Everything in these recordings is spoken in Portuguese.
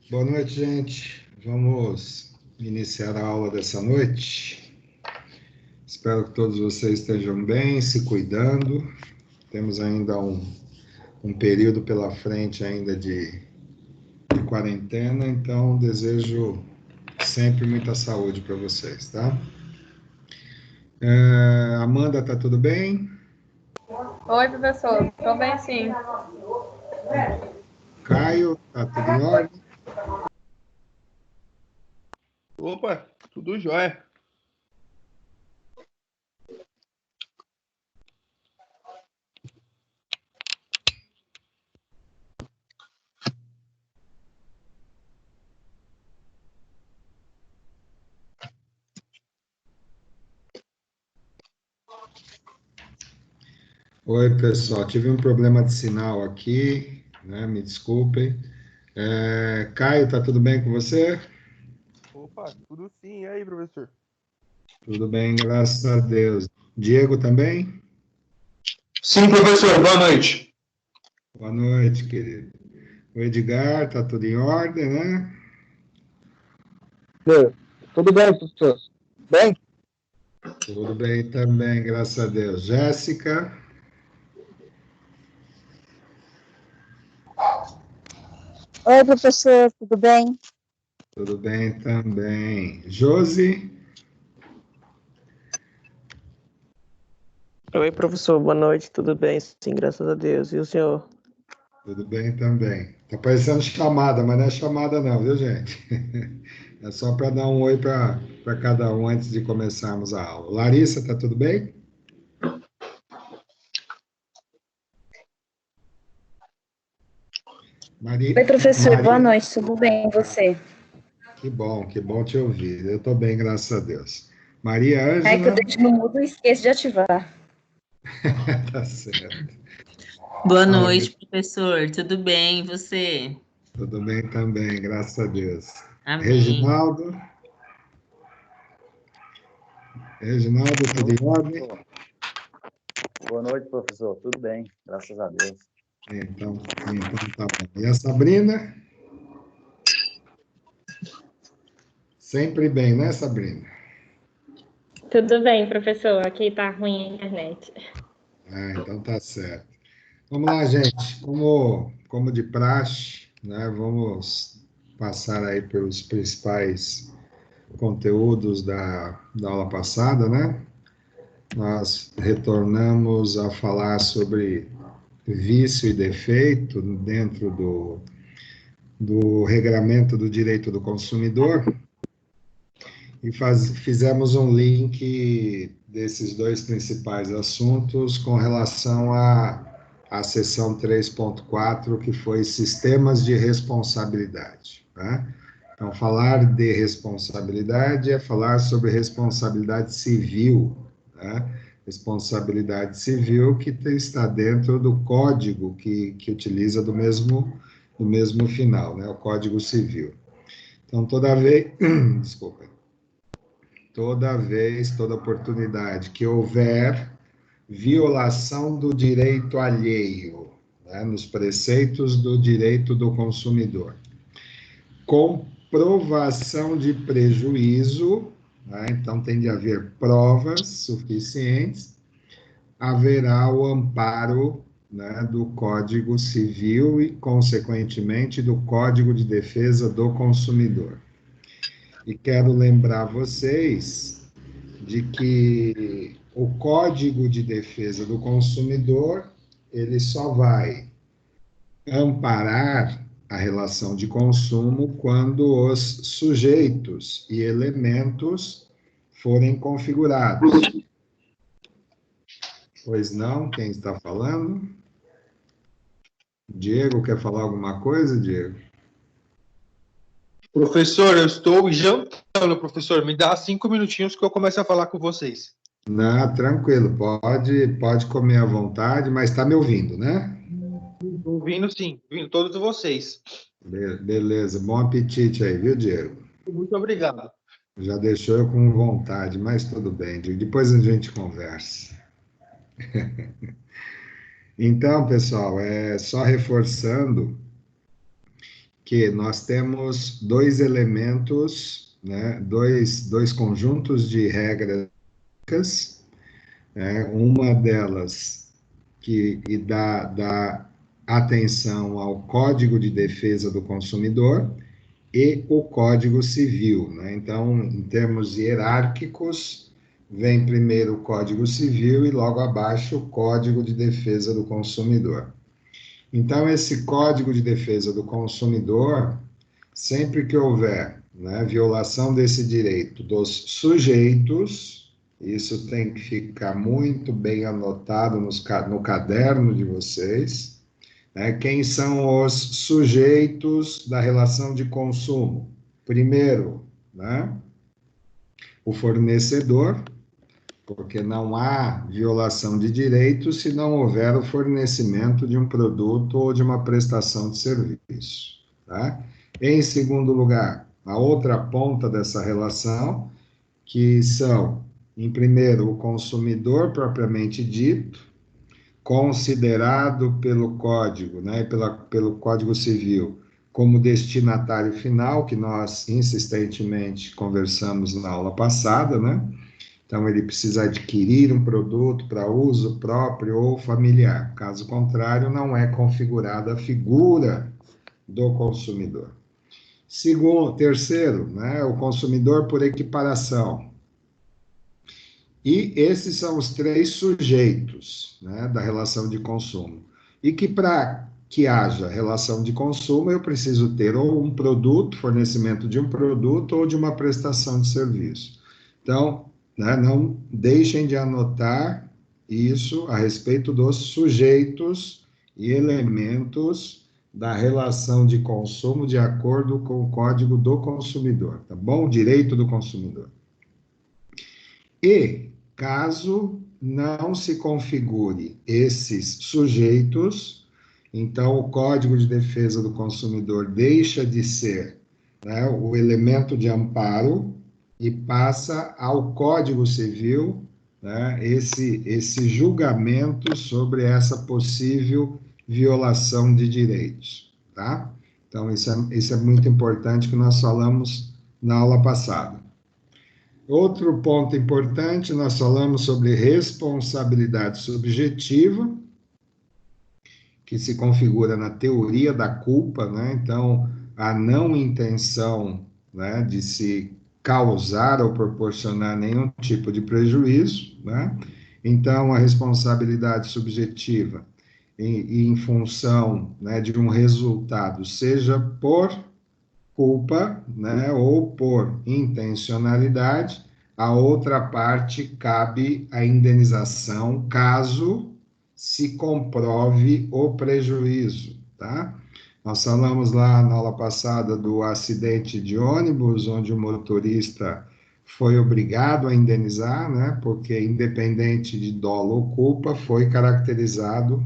Boa noite, gente. Vamos iniciar a aula dessa noite. Espero que todos vocês estejam bem, se cuidando. Temos ainda um período pela frente ainda de quarentena, então desejo sempre muita saúde para vocês, tá? Amanda, tá tudo bem? Oi, professor. Estou bem, sim. Caio, tá tudo em ordem? Opa, tudo jóia. Oi, pessoal. Tive um problema de sinal aqui, né? Me desculpem. Caio, tá tudo bem com você? Opa, tudo sim. E aí, professor? Tudo bem, graças a Deus. Diego também? Sim, professor, boa noite. Boa noite, querido. O Edgar, tá tudo em ordem, né? Tudo bem, professor? Bem? Tudo bem também, graças a Deus. Jéssica, Oi, professor, tudo bem? tudo bem também. Josi, Oi, professor, boa noite, tudo bem? Sim, graças a Deus. E o senhor? tudo bem também. Tá parecendo chamada, mas não é chamada não, viu, gente? É só para dar um oi para cada um antes de começarmos a aula. Larissa, tá tudo bem? Oi, professor, boa Maria, noite, tudo bem? E você? que bom te ouvir. Eu estou bem, graças a Deus. Maria Ai, que eu Ângela, deixo no mudo e esqueço de ativar. tá certo. Boa Fala, noite, professor. Tudo bem? E você? tudo bem também, graças a Deus. Amém. Reginaldo, tudo em ordem? Boa noite, professor. Tudo bem, graças a Deus. Então tá bom. E a Sabrina? Sempre bem, né, Sabrina? Tudo bem, professor. Aqui tá ruim a internet. Então tá certo. Vamos lá, gente. Como de praxe, né, vamos passar aí pelos principais conteúdos da aula passada, né? Nós retornamos a falar sobre vício e defeito dentro do regramento do direito do consumidor e fizemos um link desses dois principais assuntos com relação à seção 3.4, que foi sistemas de responsabilidade, né? Então, falar de responsabilidade é falar sobre responsabilidade civil, né? Responsabilidade civil que está dentro do código que utiliza do mesmo final, né? O Código Civil. Então, toda vez, desculpa, toda oportunidade que houver violação do direito alheio, né? Nos preceitos do direito do consumidor, comprovação de prejuízo, né? Então tem de haver provas suficientes, haverá o amparo, né, do Código Civil e, consequentemente, do Código de Defesa do Consumidor. E quero lembrar vocês de que o Código de Defesa do Consumidor, ele só vai amparar a relação de consumo quando os sujeitos e elementos forem configurados. Pois não? Quem está falando? Diego, quer falar alguma coisa, Diego? Professor, eu estou jantando, professor. Me dá 5 minutinhos que eu começo a falar com vocês. Não, tranquilo, pode comer à vontade, mas está me ouvindo, né? Ouvindo sim, ouvindo todos vocês. Beleza, bom apetite aí, viu, Diego? Muito obrigado. Já deixou eu com vontade, mas tudo bem, Diego. Depois a gente conversa. Então, pessoal, só reforçando que nós temos dois elementos, né, dois conjuntos de regras, uma delas que dá atenção ao Código de Defesa do Consumidor e o Código Civil, né? Então, em termos hierárquicos, vem primeiro o Código Civil e logo abaixo o Código de Defesa do Consumidor. Então, esse Código de Defesa do Consumidor, sempre que houver, né, violação desse direito dos sujeitos, isso tem que ficar muito bem anotado no caderno de vocês, né? Quem são os sujeitos da relação de consumo? Primeiro, né, o fornecedor, porque não há violação de direitos se não houver o fornecimento de um produto ou de uma prestação de serviço, tá? Em segundo lugar, a outra ponta dessa relação, que são, em primeiro, o consumidor propriamente dito, considerado pelo Código, né, pelo Código Civil, como destinatário final, que nós insistentemente conversamos na aula passada, né? Então, ele precisa adquirir um produto para uso próprio ou familiar. Caso contrário, não é configurada a figura do consumidor. Terceiro, né, o consumidor por equiparação. E esses são os três sujeitos, né, da relação de consumo. E que para que haja relação de consumo, eu preciso ter ou um produto, fornecimento de um produto, ou de uma prestação de serviço. Então, né, não deixem de anotar isso a respeito dos sujeitos e elementos da relação de consumo de acordo com o Código do Consumidor, tá bom? O direito do consumidor. E, caso não se configure esses sujeitos, então o Código de Defesa do Consumidor deixa de ser, né, o elemento de amparo e passa ao Código Civil, né, esse julgamento sobre essa possível violação de direitos, tá? Então, isso é muito importante que nós falamos na aula passada. Outro ponto importante, nós falamos sobre responsabilidade subjetiva, que se configura na teoria da culpa, né? Então, a não intenção, né, de se causar ou proporcionar nenhum tipo de prejuízo, né? Então, a responsabilidade subjetiva em função, né, de um resultado, seja por culpa, né, ou por intencionalidade, a outra parte cabe a indenização caso se comprove o prejuízo, tá? Nós falamos lá na aula passada do acidente de ônibus, onde o motorista foi obrigado a indenizar, né, porque independente de dolo ou culpa, foi caracterizado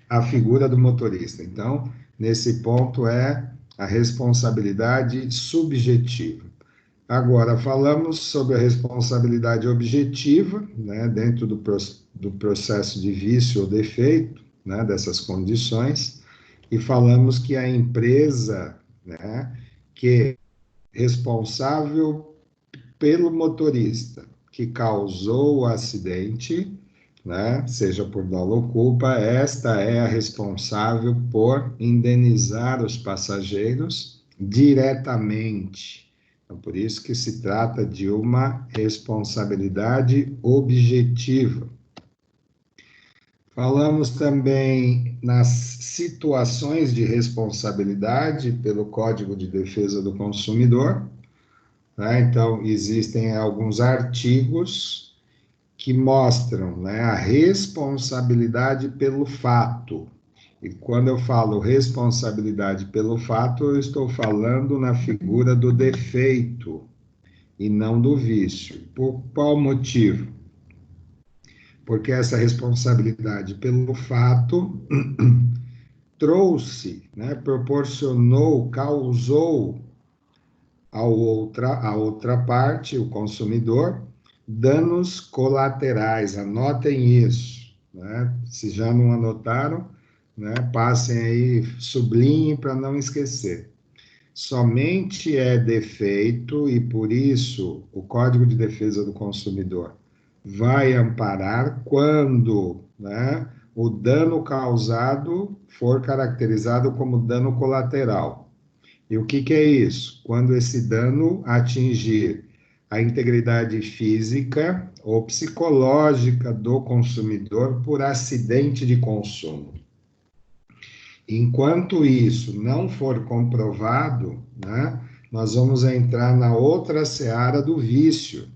a figura do motorista. Então, nesse ponto é a responsabilidade subjetiva. Agora, falamos sobre a responsabilidade objetiva, né, dentro do processo de vício ou defeito, né, dessas condições, e falamos que a empresa, né, que é responsável pelo motorista que causou o acidente, né, seja por dolo ou culpa, esta é a responsável por indenizar os passageiros diretamente. Então, por isso que se trata de uma responsabilidade objetiva. Falamos também nas situações de responsabilidade pelo Código de Defesa do Consumidor, né? Então, existem alguns artigos que mostram, né, a responsabilidade pelo fato. E quando eu falo responsabilidade pelo fato, eu estou falando na figura do defeito e não do vício. Por qual motivo? Porque essa responsabilidade pelo fato trouxe, né, proporcionou, causou a outra parte, o consumidor, danos colaterais. Anotem isso, né? Se já não anotaram, né? Passem aí, sublinhem para não esquecer. Somente é defeito, e por isso o Código de Defesa do Consumidor vai amparar quando, né, o dano causado for caracterizado como dano colateral. E o que é isso? Quando esse dano atingir a integridade física ou psicológica do consumidor por acidente de consumo. Enquanto isso não for comprovado, né, nós vamos entrar na outra seara do vício.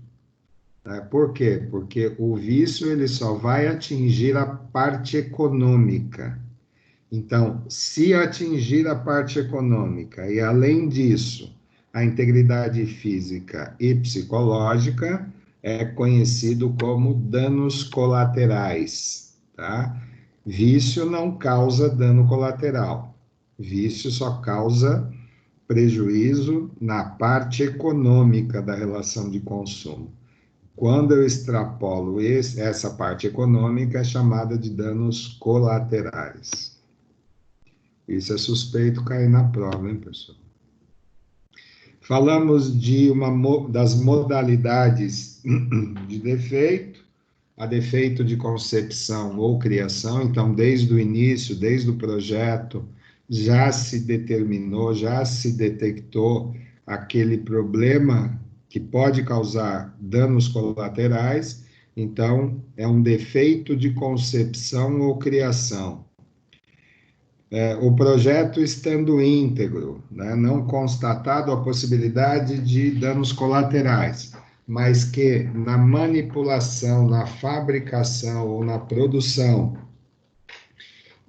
Né? Por quê? Porque o vício ele só vai atingir a parte econômica. Então, se atingir a parte econômica e, além disso, a integridade física e psicológica, é conhecido como danos colaterais, tá? Vício não causa dano colateral. Vício só causa prejuízo na parte econômica da relação de consumo. Quando eu extrapolo essa parte econômica, é chamada de danos colaterais. Isso é suspeito cair na prova, hein, pessoal? Falamos de das modalidades de defeito, a defeito de concepção ou criação. Então, desde o início, desde o projeto, já se determinou, já se detectou aquele problema que pode causar danos colaterais. Então, é um defeito de concepção ou criação. O projeto estando íntegro, né, não constatado a possibilidade de danos colaterais, mas que na manipulação, na fabricação ou na produção,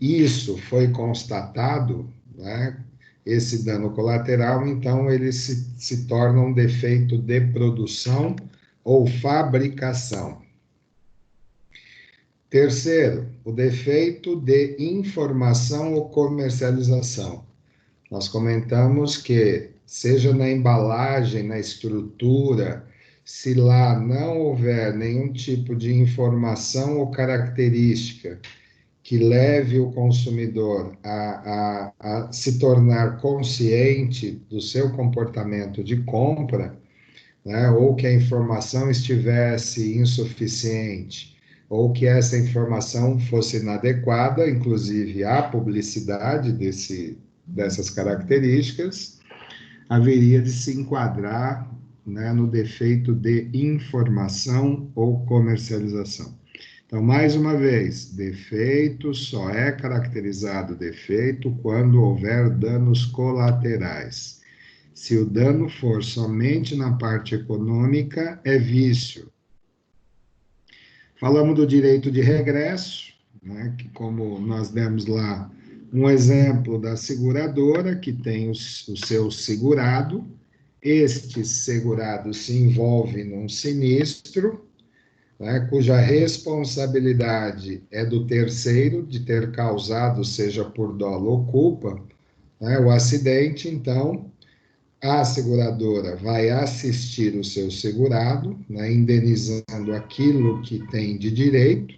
isso foi constatado, né, esse dano colateral, então ele se torna um defeito de produção ou fabricação. Terceiro, o defeito de informação ou comercialização. Nós comentamos que, seja na embalagem, na estrutura, se lá não houver nenhum tipo de informação ou característica que leve o consumidor a se tornar consciente do seu comportamento de compra, né, ou que a informação estivesse insuficiente, ou que essa informação fosse inadequada, inclusive a publicidade dessas características, haveria de se enquadrar, né, no defeito de informação ou comercialização. Então, mais uma vez, defeito só é caracterizado defeito quando houver danos colaterais. Se o dano for somente na parte econômica, é vício. Falamos do direito de regresso, né, que como nós demos lá um exemplo da seguradora, que tem o seu segurado, este segurado se envolve num sinistro, né, cuja responsabilidade é do terceiro, de ter causado, seja por dolo ou culpa, né, o acidente. Então, a seguradora vai assistir o seu segurado, né, indenizando aquilo que tem de direito,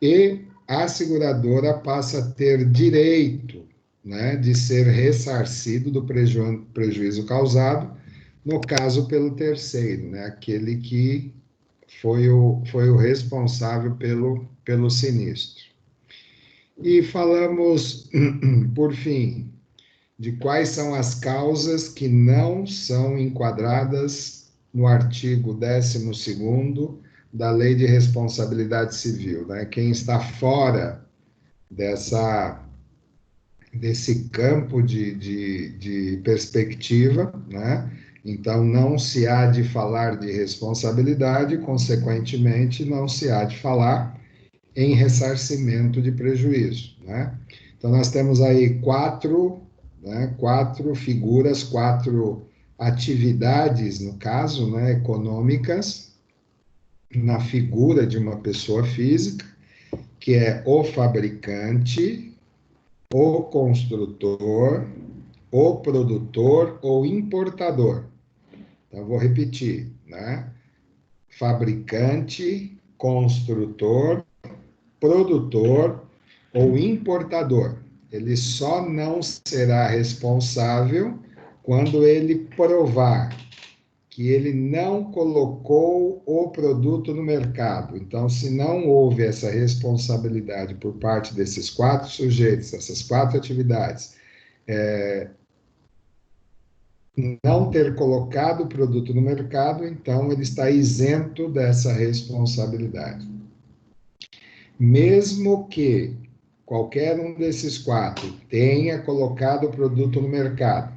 e a seguradora passa a ter direito, né, de ser ressarcido do prejuízo causado, no caso pelo terceiro, né, aquele que foi o responsável pelo sinistro. E falamos, por fim, de quais são as causas que não são enquadradas no artigo 12º da Lei de Responsabilidade Civil, né? Quem está fora desse campo de perspectiva, né? Então, não se há de falar de responsabilidade, consequentemente, não se há de falar em ressarcimento de prejuízo, né? Então, nós temos aí quatro figuras, quatro atividades, no caso, né, econômicas, na figura de uma pessoa física, que é o fabricante, o construtor, o produtor ou importador. Então, vou repetir, né? Fabricante, construtor, produtor ou importador. Ele só não será responsável quando ele provar que ele não colocou o produto no mercado. Então, se não houve essa responsabilidade por parte desses 4 sujeitos, essas 4 atividades, não ter colocado o produto no mercado, então ele está isento dessa responsabilidade. Mesmo que qualquer um desses 4 tenha colocado o produto no mercado,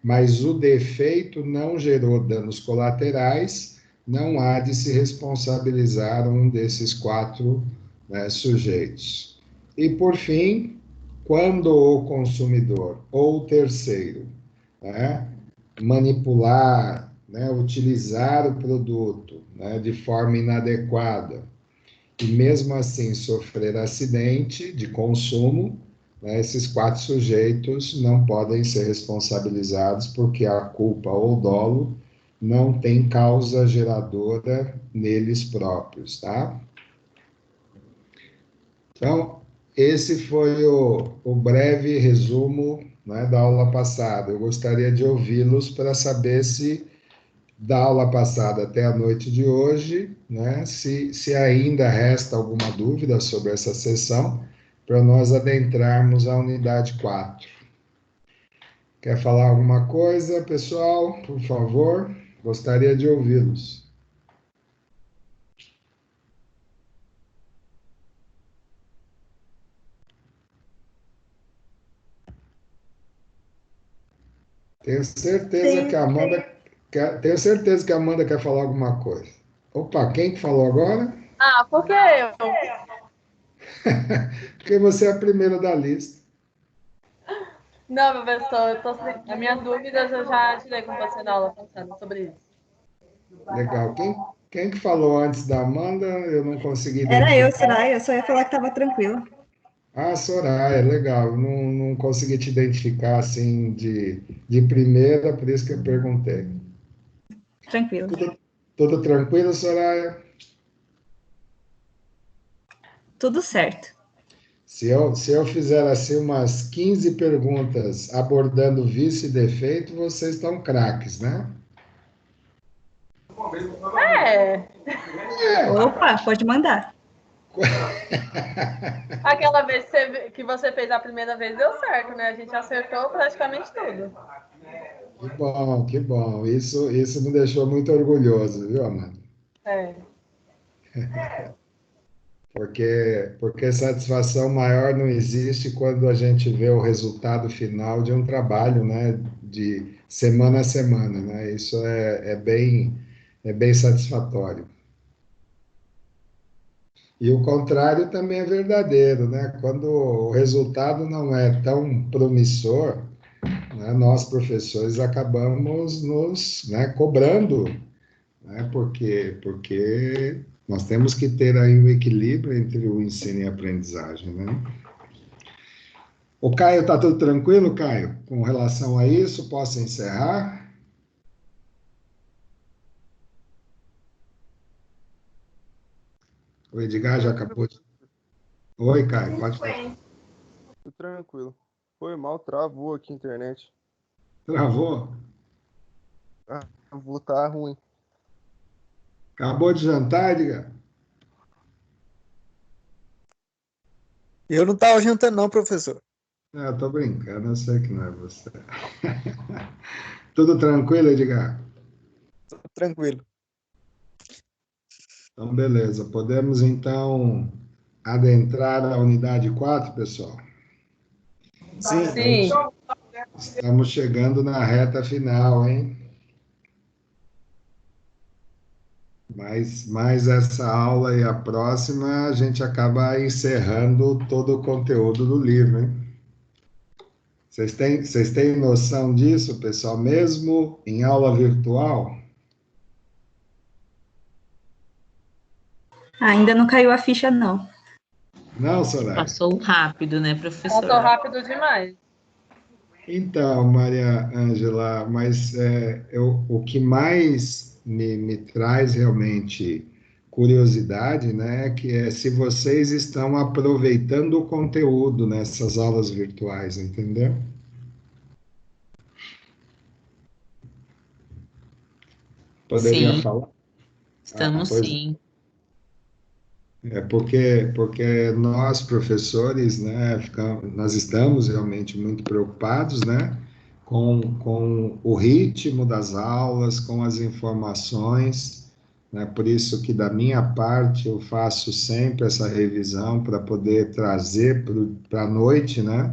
mas o defeito não gerou danos colaterais, não há de se responsabilizar um desses 4, né, sujeitos. E, por fim, quando o consumidor ou terceiro, né, manipular, né, utilizar o produto, né, de forma inadequada, e mesmo assim sofrer acidente de consumo, né, esses 4 sujeitos não podem ser responsabilizados porque a culpa ou dolo não tem causa geradora neles próprios, tá? Então, esse foi o breve resumo, né, da aula passada. Eu gostaria de ouvi-los para saber se da aula passada até a noite de hoje, né, se ainda resta alguma dúvida sobre essa sessão, para nós adentrarmos a unidade 4. Quer falar alguma coisa, pessoal? Por favor, gostaria de ouvi-los. Tenho certeza que a Amanda quer falar alguma coisa. Opa, quem que falou agora? Ah, por que eu? Porque você é a primeira da lista. Não, professor, as minhas dúvidas eu já tirei com você na aula passada sobre isso. Legal. Quem que falou antes da Amanda? Eu não consegui Era eu, identificar. Soraya, eu só ia falar que estava tranquilo. Ah, Soraya, legal. Não consegui te identificar assim de primeira, por isso que eu perguntei. Tranquilo. Tudo tranquilo, Soraya? Tudo certo. Se eu fizer assim umas 15 perguntas abordando vício e defeito, vocês estão craques, né? É, Opa, pode mandar. aquela vez que você fez a primeira vez deu certo, né? A gente acertou praticamente tudo. Que bom, que bom. Isso me deixou muito orgulhoso, viu, Amanda? É. Porque satisfação maior não existe quando a gente vê o resultado final de um trabalho, né, de semana a semana, né? Isso é bem satisfatório. E o contrário também é verdadeiro, né? Quando o resultado não é tão promissor, né, nós professores acabamos nos, né, cobrando, né? Porque nós temos que ter aí um equilíbrio entre o ensino e a aprendizagem, né? O Caio, está tudo tranquilo, Caio? Com relação a isso, posso encerrar? O Edgar já acabou de... Oi, Caio, pode falar. Tudo tranquilo. Foi mal, travou aqui a internet. Travou? Travou, tá ruim. Acabou de jantar, Edgar? Eu não estava jantando, não, professor. Não, eu tô brincando, eu sei que não é você. Tudo tranquilo, Edgar? Tranquilo. Então, beleza. Podemos, então, adentrar a unidade 4, pessoal? Sim. Sim. Estamos chegando na reta final, hein? Mas essa aula e a próxima, a gente acaba encerrando todo o conteúdo do livro, hein? Vocês têm noção disso, pessoal? Mesmo em aula virtual? Ainda não caiu a ficha, não. Não, Soraya? Passou rápido, né, professor? Passou rápido demais. Então, Maria Ângela, mas o que mais me traz realmente curiosidade, né, que é se vocês estão aproveitando o conteúdo nessas aulas virtuais, entendeu? Poderia Sim, falar? estamos Pois sim. é porque nós, professores, né, nós estamos realmente muito preocupados, né, com o ritmo das aulas, com as informações, né, por isso que da minha parte eu faço sempre essa revisão para poder trazer para a noite, né,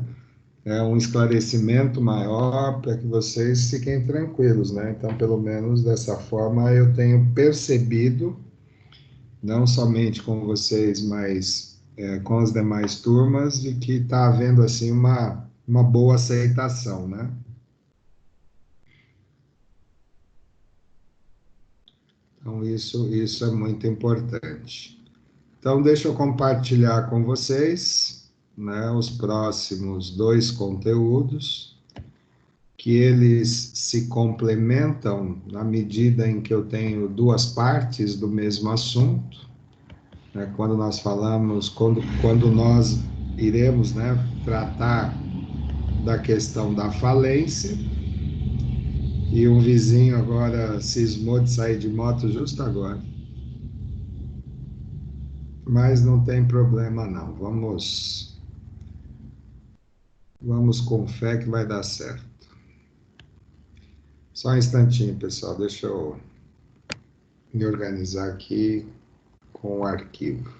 um esclarecimento maior para que vocês fiquem tranquilos, né, então pelo menos dessa forma eu tenho percebido não somente com vocês, mas com as demais turmas, de que está havendo assim uma boa aceitação, né? Então, isso é muito importante. Então, deixa eu compartilhar com vocês, né, os próximos 2 conteúdos, que eles se complementam na medida em que eu tenho 2 partes do mesmo assunto, né, quando nós falamos, quando nós iremos, né, tratar da questão da falência, e um vizinho agora cismou de sair de moto justo agora. Mas não tem problema não, vamos com fé que vai dar certo. Só um instantinho, pessoal, deixa eu me organizar aqui com o arquivo.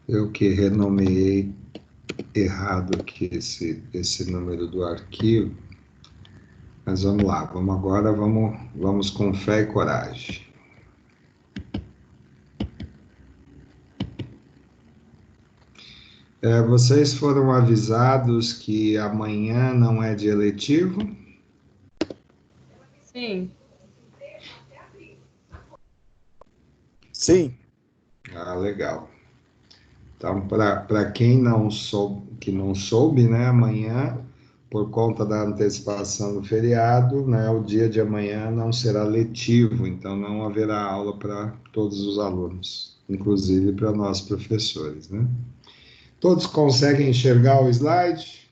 Eu que renomeei errado aqui esse número do arquivo, mas vamos lá, vamos com fé e coragem. Vocês foram avisados que amanhã não é dia letivo? Sim. Sim. Ah, legal. Então, para quem não soube, né, amanhã, por conta da antecipação do feriado, né, o dia de amanhã não será letivo, então não haverá aula para todos os alunos, inclusive para nós professores, né? Todos conseguem enxergar o slide?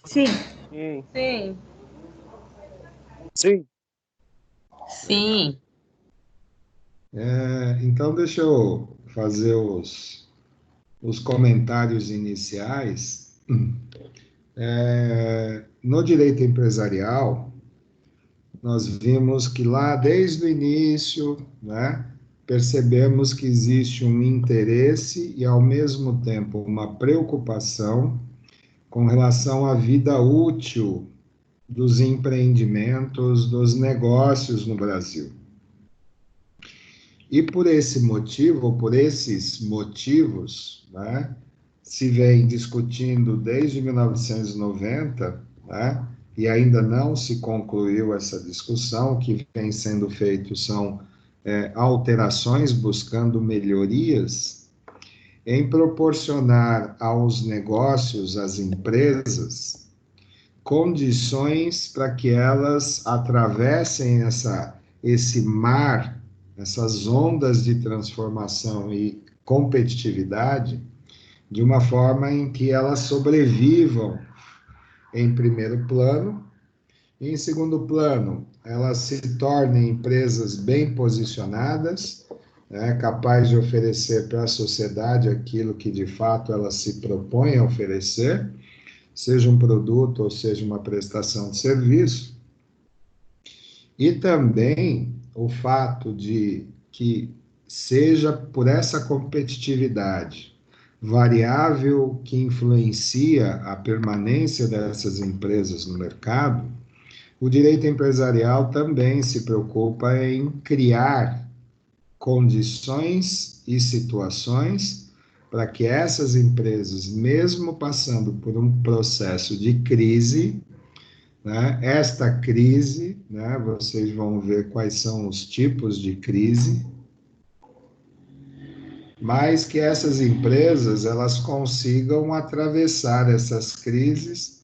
Sim. Sim. Sim. Sim. Sim. Então, deixa eu fazer os comentários iniciais. No direito empresarial, nós vimos que lá desde o início, né, percebemos que existe um interesse e, ao mesmo tempo, uma preocupação com relação à vida útil dos empreendimentos, dos negócios no Brasil. E por esse motivo, ou por esses motivos, né, se vem discutindo desde 1990, né, e ainda não se concluiu essa discussão. O que vem sendo feito são alterações buscando melhorias em proporcionar aos negócios, às empresas, condições para que elas atravessem esse mar, essas ondas de transformação e competitividade, de uma forma em que elas sobrevivam, em primeiro plano, e em segundo plano, elas se tornem empresas bem posicionadas, né, capazes de oferecer para a sociedade aquilo que de fato elas se propõem a oferecer, seja um produto ou seja uma prestação de serviço. E também o fato de que seja por essa competitividade variável que influencia a permanência dessas empresas no mercado, o direito empresarial também se preocupa em criar condições e situações para que essas empresas, mesmo passando por um processo de crise, né, esta crise, né, vocês vão ver quais são os tipos de crise, mas que essas empresas elas consigam atravessar essas crises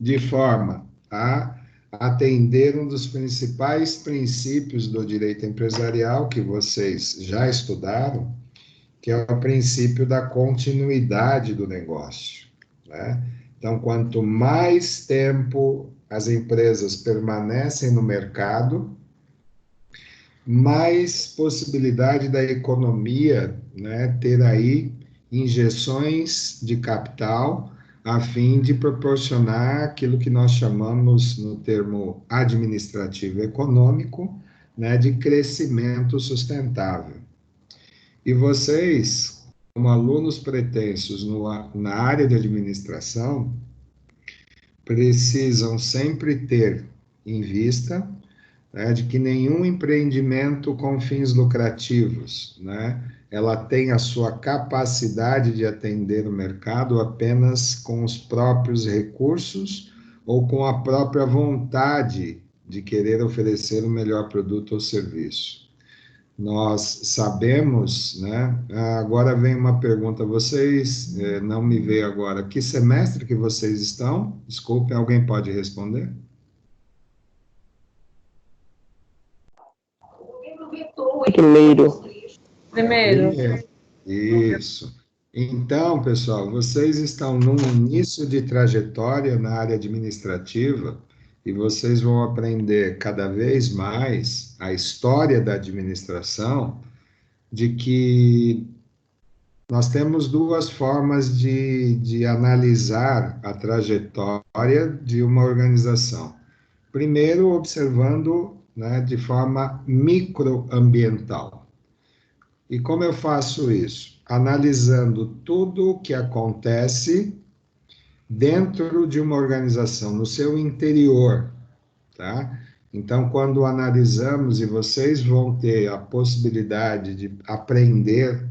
de forma a atender um dos principais princípios do direito empresarial que vocês já estudaram, que é o princípio da continuidade do negócio, né? Então, quanto mais tempo as empresas permanecem no mercado, mais possibilidade da economia, né, ter aí injeções de capital a fim de proporcionar aquilo que nós chamamos, no termo administrativo econômico, né, de crescimento sustentável. E vocês, como alunos pretensos na área de administração, precisam sempre ter em vista, né, de que nenhum empreendimento com fins lucrativos, né, ela tem a sua capacidade de atender o mercado apenas com os próprios recursos ou com a própria vontade de querer oferecer o melhor produto ou serviço. Nós sabemos, né? Agora vem uma pergunta, vocês, não me veio agora, que semestre que vocês estão? Desculpe, alguém pode responder? Primeiro. Isso. Então, pessoal, vocês estão num início de trajetória na área administrativa e vocês vão aprender cada vez mais a história da administração, de que nós temos duas formas de analisar a trajetória de uma organização. Primeiro, observando, né, de forma microambiental. E como eu faço isso? Analisando tudo o que acontece dentro de uma organização, no seu interior, tá? Então, quando analisamos, e vocês vão ter a possibilidade de aprender,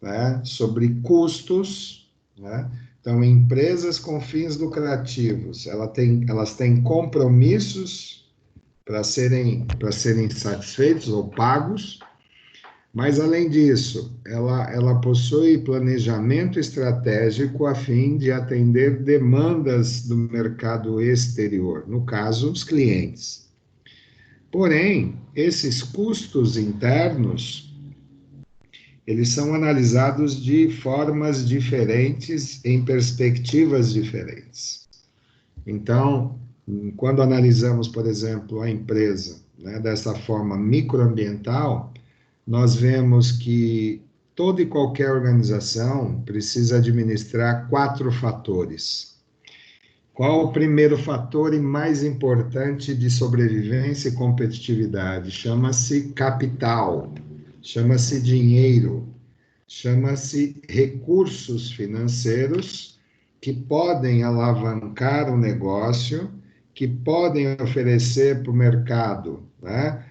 né, sobre custos, né? Então, empresas com fins lucrativos, elas têm compromissos para serem satisfeitos ou pagos, mas, além disso, ela possui planejamento estratégico a fim de atender demandas do mercado exterior, no caso, os clientes. Porém, esses custos internos, eles são analisados de formas diferentes, em perspectivas diferentes. Então, quando analisamos, por exemplo, a empresa, né, dessa forma microambiental, nós vemos que toda e qualquer organização precisa administrar 4 fatores. Qual o primeiro fator e mais importante de sobrevivência e competitividade? Chama-se capital, chama-se dinheiro, chama-se recursos financeiros que podem alavancar o negócio, que podem oferecer para o mercado, né?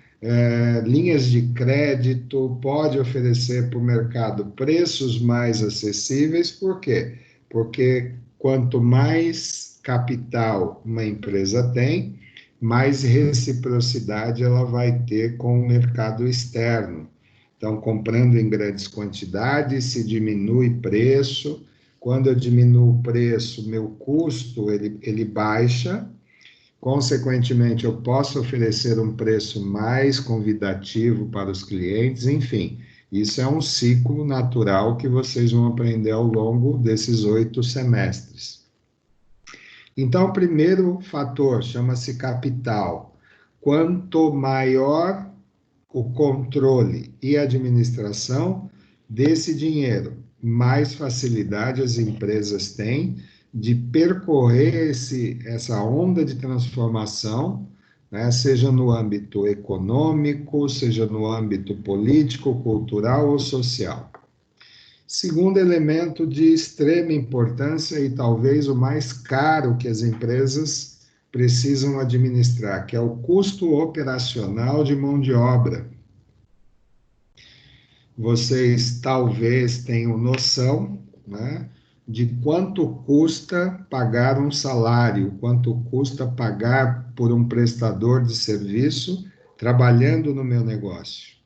Linhas de crédito, pode oferecer para o mercado preços mais acessíveis. Por quê? Porque quanto mais capital uma empresa tem, mais reciprocidade ela vai ter com o mercado externo. Então, comprando em grandes quantidades, se diminui preço. Quando eu diminuo o preço, meu custo ele baixa. Consequentemente, eu posso oferecer um preço mais convidativo para os clientes, enfim. Isso é um ciclo natural que vocês vão aprender ao longo desses 8 semestres. Então, o primeiro fator chama-se capital. Quanto maior o controle e administração desse dinheiro, mais facilidade as empresas têm de percorrer essa onda de transformação, né, seja no âmbito econômico, seja no âmbito político, cultural ou social. Segundo elemento de extrema importância e talvez o mais caro que as empresas precisam administrar, que é o custo operacional de mão de obra. vocês talvez tenham noção, né, de quanto custa pagar um salário, quanto custa pagar por um prestador de serviço trabalhando no meu negócio.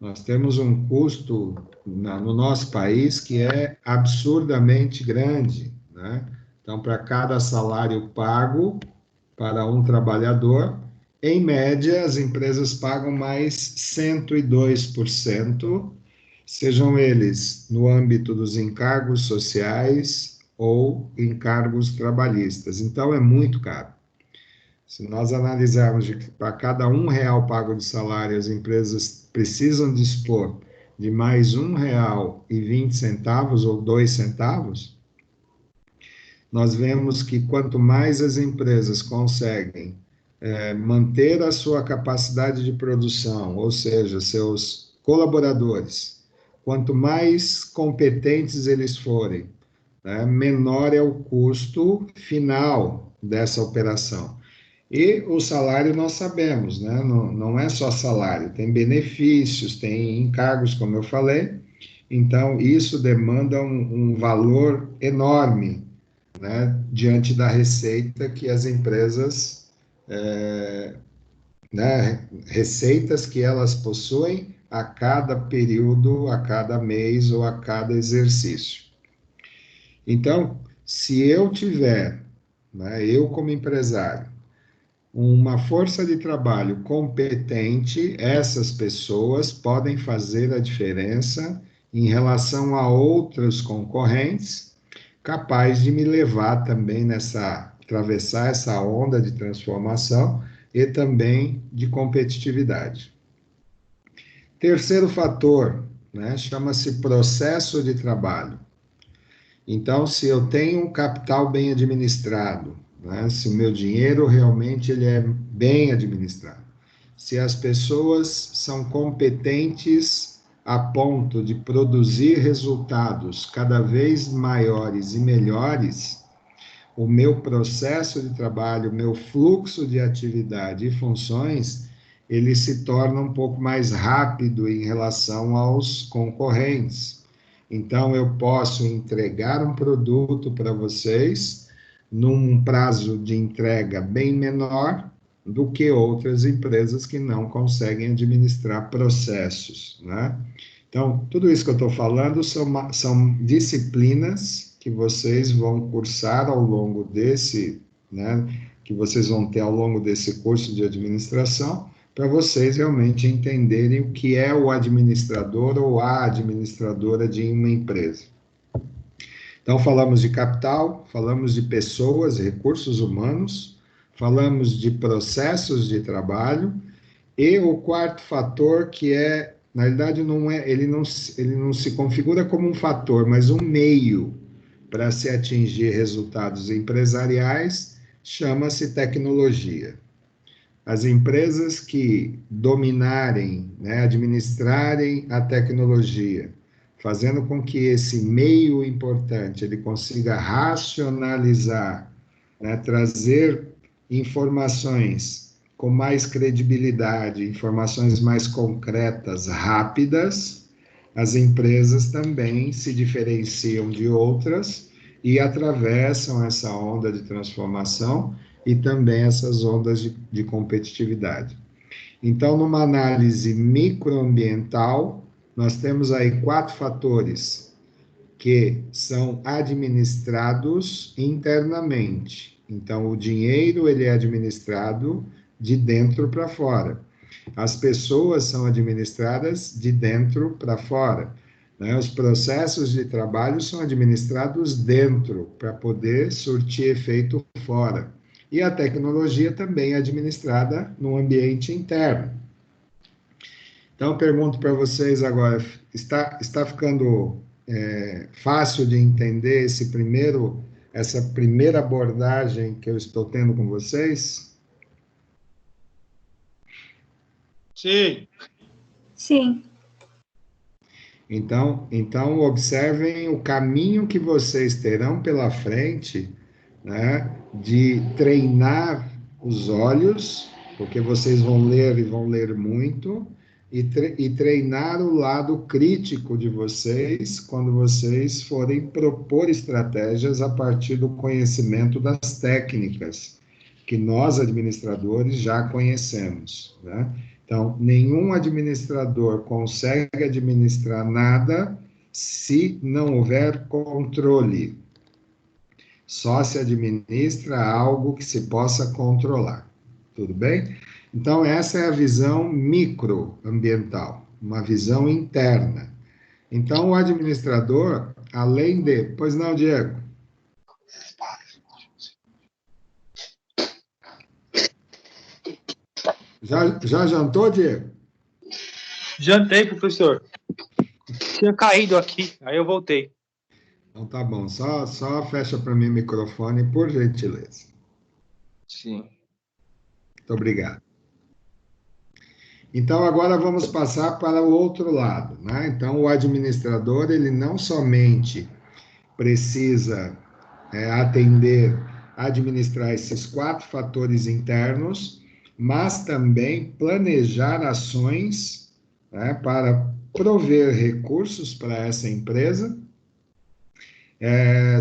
Nós temos um custo no nosso país que é absurdamente grande, né? Então, para cada salário pago para um trabalhador, em média, as empresas pagam mais 102%, sejam eles no âmbito dos encargos sociais ou encargos trabalhistas. Então, é muito caro. Se nós analisarmos que para cada R$ 1 pago de salário, as empresas precisam dispor de mais R$ 1,20 ou 2 centavos, nós vemos que quanto mais as empresas conseguem manter a sua capacidade de produção, ou seja, seus colaboradores, quanto mais competentes eles forem, né, menor é o custo final dessa operação. E o salário nós sabemos, né? Não é só salário, tem benefícios, tem encargos, como eu falei. Então, isso demanda um valor enorme, né, diante da receita que as empresas, né, receitas que elas possuem a cada período, a cada mês ou a cada exercício. Então, se eu tiver, né, eu como empresário, uma força de trabalho competente, essas pessoas podem fazer a diferença em relação a outros concorrentes, capaz de me levar também atravessar essa onda de transformação e também de competitividade. Terceiro fator, né, chama-se processo de trabalho. Então, se eu tenho um capital bem administrado, né, se o meu dinheiro realmente ele é bem administrado, se as pessoas são competentes a ponto de produzir resultados cada vez maiores e melhores, o meu processo de trabalho, o meu fluxo de atividade e funções, ele se torna um pouco mais rápido em relação aos concorrentes. Então, eu posso entregar um produto para vocês num prazo de entrega bem menor do que outras empresas que não conseguem administrar processos, né? Então, tudo isso que eu estou falando são disciplinas que vocês vão cursar ao longo desse, né, que vocês vão ter ao longo desse curso de administração, para vocês realmente entenderem o que é o administrador ou a administradora de uma empresa. Então, falamos de capital, falamos de pessoas, recursos humanos, falamos de processos de trabalho, e o quarto fator, que na realidade, ele não se configura como um fator, mas um meio para se atingir resultados empresariais, chama-se tecnologia. As empresas que dominarem, né, administrarem a tecnologia, fazendo com que esse meio importante ele consiga racionalizar, né, trazer informações com mais credibilidade, informações mais concretas, rápidas, as empresas também se diferenciam de outras e atravessam essa onda de transformação e também essas ondas de competitividade. Então, numa análise microambiental, nós temos aí 4 fatores que são administrados internamente. Então, o dinheiro ele é administrado de dentro para fora. As pessoas são administradas de dentro para fora, né? Os processos de trabalho são administrados dentro para poder surtir efeito fora. E a tecnologia também é administrada no ambiente interno. Então, eu pergunto para vocês agora, está ficando fácil de entender essa primeira abordagem que eu estou tendo com vocês? Sim. Sim. Então, observem o caminho que vocês terão pela frente, né, de treinar os olhos, porque vocês vão ler e vão ler muito, e treinar o lado crítico de vocês quando vocês forem propor estratégias a partir do conhecimento das técnicas que nós, administradores, já conhecemos, né? Então, nenhum administrador consegue administrar nada se não houver controle. Só se administra algo que se possa controlar. Tudo bem? Então, essa é a visão microambiental, uma visão interna. Então, o administrador, além de... Pois não, Diego? Já jantou, Diego? Jantei, professor. Tinha caído aqui, aí eu voltei. Então tá bom, só fecha para mim o microfone, por gentileza. Sim. Muito obrigado. Então, agora vamos passar para o outro lado, né? Então, o administrador, ele não somente precisa atender, administrar esses 4 fatores internos, mas também planejar ações, né, para prover recursos para essa empresa,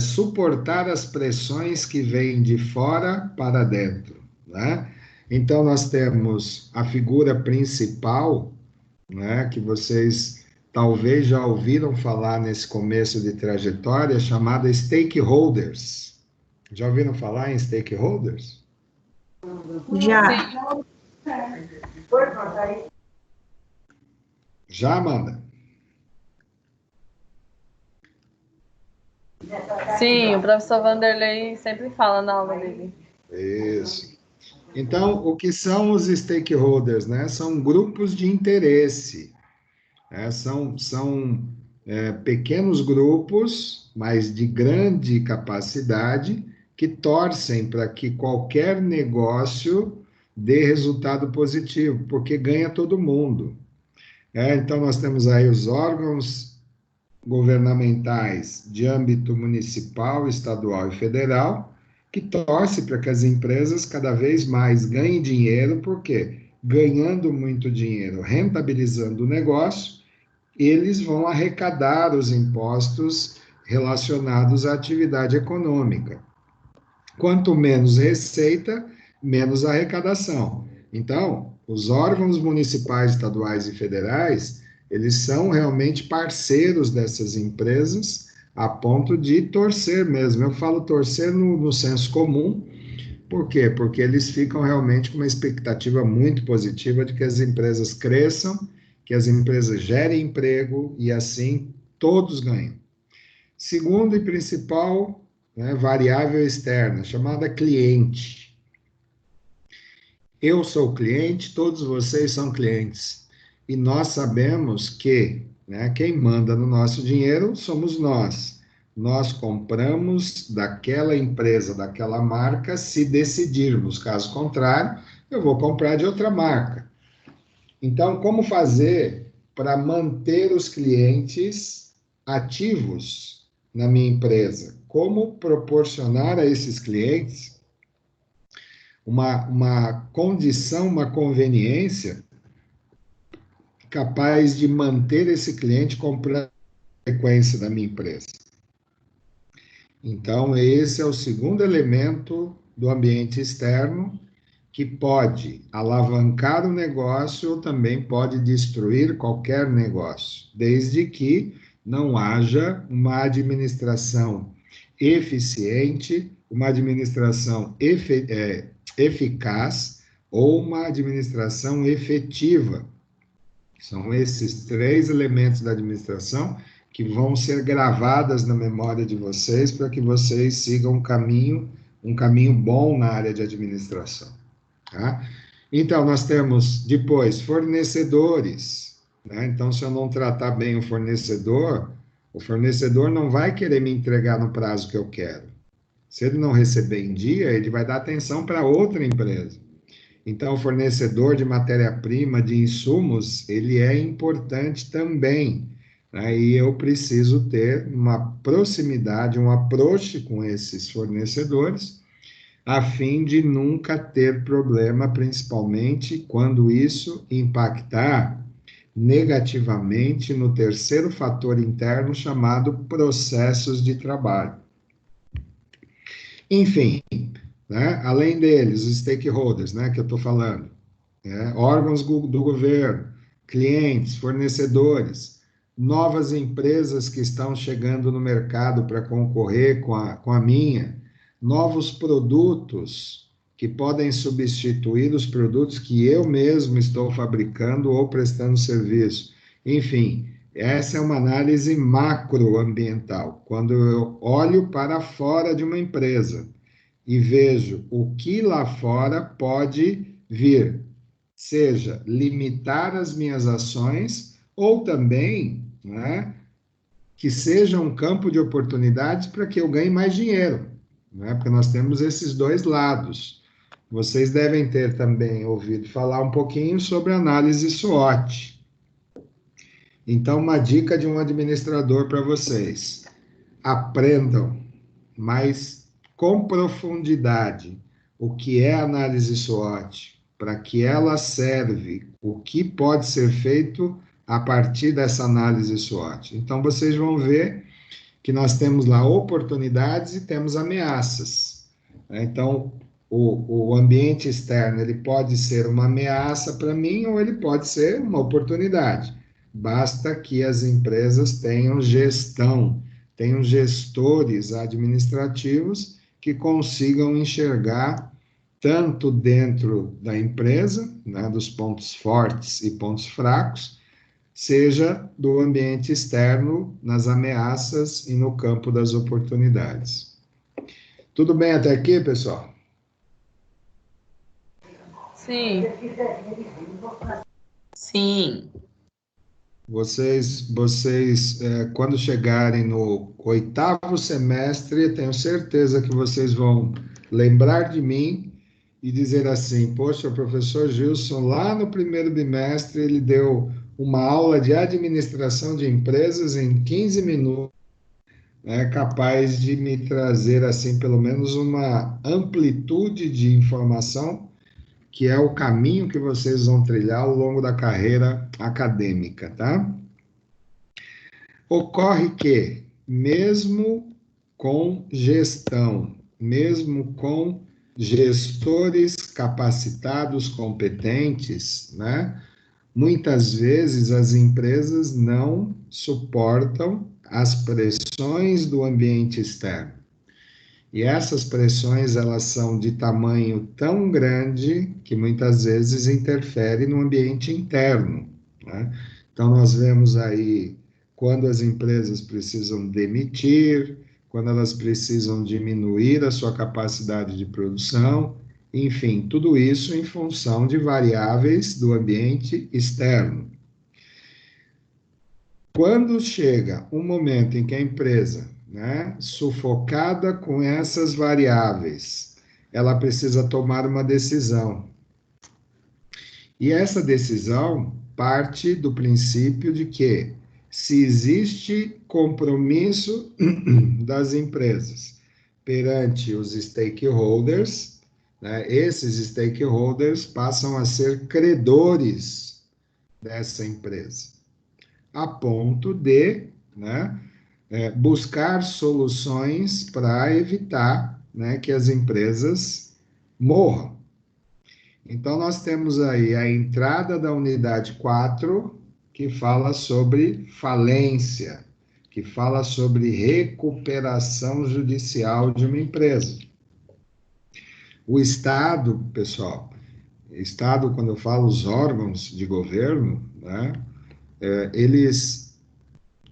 suportar as pressões que vêm de fora para dentro, né? Então, nós temos a figura principal, né, que vocês talvez já ouviram falar nesse começo de trajetória, chamada stakeholders. Já ouviram falar em stakeholders? Já. Já, Amanda? Sim, o professor Vanderlei sempre fala na aula dele. Isso. Então, o que são os stakeholders, né? São grupos de interesse. São pequenos grupos, mas de grande capacidade, que torcem para que qualquer negócio dê resultado positivo, porque ganha todo mundo. Então, nós temos aí os órgãos governamentais de âmbito municipal, estadual e federal, que torcem para que as empresas cada vez mais ganhem dinheiro, porque ganhando muito dinheiro, rentabilizando o negócio, eles vão arrecadar os impostos relacionados à atividade econômica. Quanto menos receita, menos arrecadação. Então, os órgãos municipais, estaduais e federais, eles são realmente parceiros dessas empresas, a ponto de torcer mesmo. Eu falo torcer no senso comum. Por quê? Porque eles ficam realmente com uma expectativa muito positiva de que as empresas cresçam, que as empresas gerem emprego e assim todos ganham. Segundo e principal, né, variável externa, chamada cliente. Eu sou cliente, todos vocês são clientes. E nós sabemos que, né, quem manda no nosso dinheiro somos nós. Nós compramos daquela empresa, daquela marca, se decidirmos. Caso contrário, eu vou comprar de outra marca. Então, como fazer para manter os clientes ativos na minha empresa? Como proporcionar a esses clientes uma condição, uma conveniência capaz de manter esse cliente comprando a frequência da minha empresa? Então, esse é o segundo elemento do ambiente externo, que pode alavancar o negócio ou também pode destruir qualquer negócio, desde que não haja uma administração eficiente, uma administração eficaz ou uma administração efetiva. São esses 3 elementos da administração que vão ser gravadas na memória de vocês para que vocês sigam um caminho bom na área de administração. Tá? Então, nós temos depois fornecedores, né? Então, se eu não tratar bem o fornecedor não vai querer me entregar no prazo que eu quero. Se ele não receber em dia, ele vai dar atenção para outra empresa. Então, o fornecedor de matéria-prima, de insumos, ele é importante também. Aí eu preciso ter uma proximidade, um approach com esses fornecedores, a fim de nunca ter problema, principalmente quando isso impactar negativamente no terceiro fator interno chamado processos de trabalho. Enfim, né, além deles, os stakeholders, né, que eu estou falando, órgãos do governo, clientes, fornecedores, novas empresas que estão chegando no mercado para concorrer com a minha, novos produtos que podem substituir os produtos que eu mesmo estou fabricando ou prestando serviço. Enfim, essa é uma análise macroambiental. Quando eu olho para fora de uma empresa e vejo o que lá fora pode vir, seja limitar as minhas ações ou também, né, que seja um campo de oportunidades para que eu ganhe mais dinheiro, né? Porque nós temos esses dois lados. Vocês devem ter também ouvido falar um pouquinho sobre análise SWOT. Então, uma dica de um administrador para vocês: aprendam mais com profundidade o que é análise SWOT, para que ela serve, o que pode ser feito a partir dessa análise SWOT. Então, vocês vão ver que nós temos lá oportunidades e temos ameaças. Então, o ambiente externo, ele pode ser uma ameaça para mim ou ele pode ser uma oportunidade. Basta que as empresas tenham gestão, tenham gestores administrativos que consigam enxergar tanto dentro da empresa, né, dos pontos fortes e pontos fracos, seja do ambiente externo, nas ameaças e no campo das oportunidades. Tudo bem até aqui, pessoal? Sim. Sim. Vocês quando chegarem no 8º semestre, tenho certeza que vocês vão lembrar de mim e dizer assim: poxa, o professor Gilson, lá no primeiro bimestre, ele deu uma aula de administração de empresas em 15 minutos, capaz de me trazer, assim, pelo menos uma amplitude de informação, que é o caminho que vocês vão trilhar ao longo da carreira acadêmica, tá? Ocorre que, mesmo com gestão, mesmo com gestores capacitados, competentes, né? Muitas vezes as empresas não suportam as pressões do ambiente externo. E essas pressões, elas são de tamanho tão grande que muitas vezes interfere no ambiente interno, né? Então, nós vemos aí quando as empresas precisam demitir, quando elas precisam diminuir a sua capacidade de produção, enfim, tudo isso em função de variáveis do ambiente externo. Quando chega um momento em que a empresa, né, sufocada com essas variáveis, ela precisa tomar uma decisão. E essa decisão parte do princípio de que, se existe compromisso das empresas perante os stakeholders, né, esses stakeholders passam a ser credores dessa empresa, a ponto de, né, buscar soluções para evitar, né, que as empresas morram. Então, nós temos aí a entrada da unidade 4, que fala sobre falência, que fala sobre recuperação judicial de uma empresa. O Estado, pessoal, Estado, quando eu falo os órgãos de governo, né, eles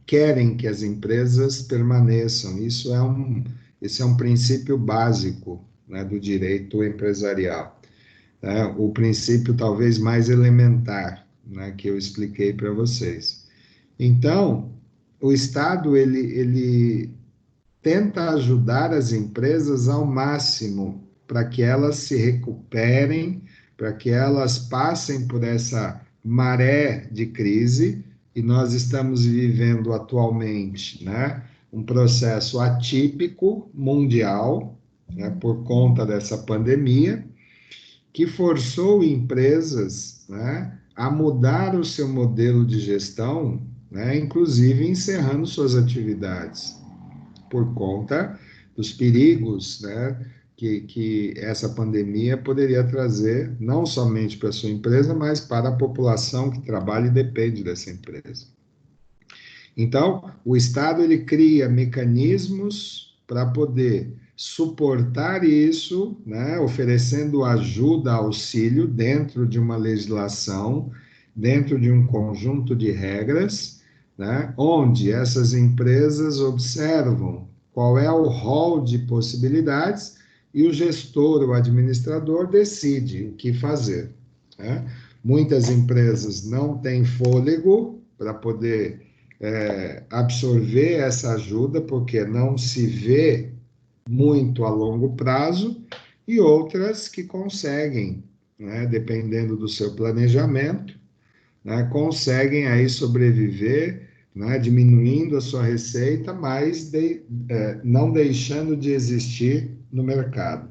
querem que as empresas permaneçam. Esse é um princípio básico, né, do direito empresarial. O princípio talvez mais elementar, né, que eu expliquei para vocês. Então, o Estado, ele tenta ajudar as empresas ao máximo para que elas se recuperem, para que elas passem por essa maré de crise, e nós estamos vivendo atualmente, né, um processo atípico mundial, né, por conta dessa pandemia, que forçou empresas, né, a mudar o seu modelo de gestão, né, inclusive encerrando suas atividades, por conta dos perigos, né, que essa pandemia poderia trazer, não somente para a sua empresa, mas para a população que trabalha e depende dessa empresa. Então, o Estado ele cria mecanismos para poder suportar isso, né, oferecendo ajuda, auxílio dentro de uma legislação, dentro de um conjunto de regras, né, onde essas empresas observam qual é o rol de possibilidades e o gestor, o administrador, decide o que fazer, né? Muitas empresas não têm fôlego para poder absorver essa ajuda, porque não se vê muito a longo prazo, e outras que conseguem, né, dependendo do seu planejamento, né, conseguem aí sobreviver, né, diminuindo a sua receita, mas não deixando de existir no mercado.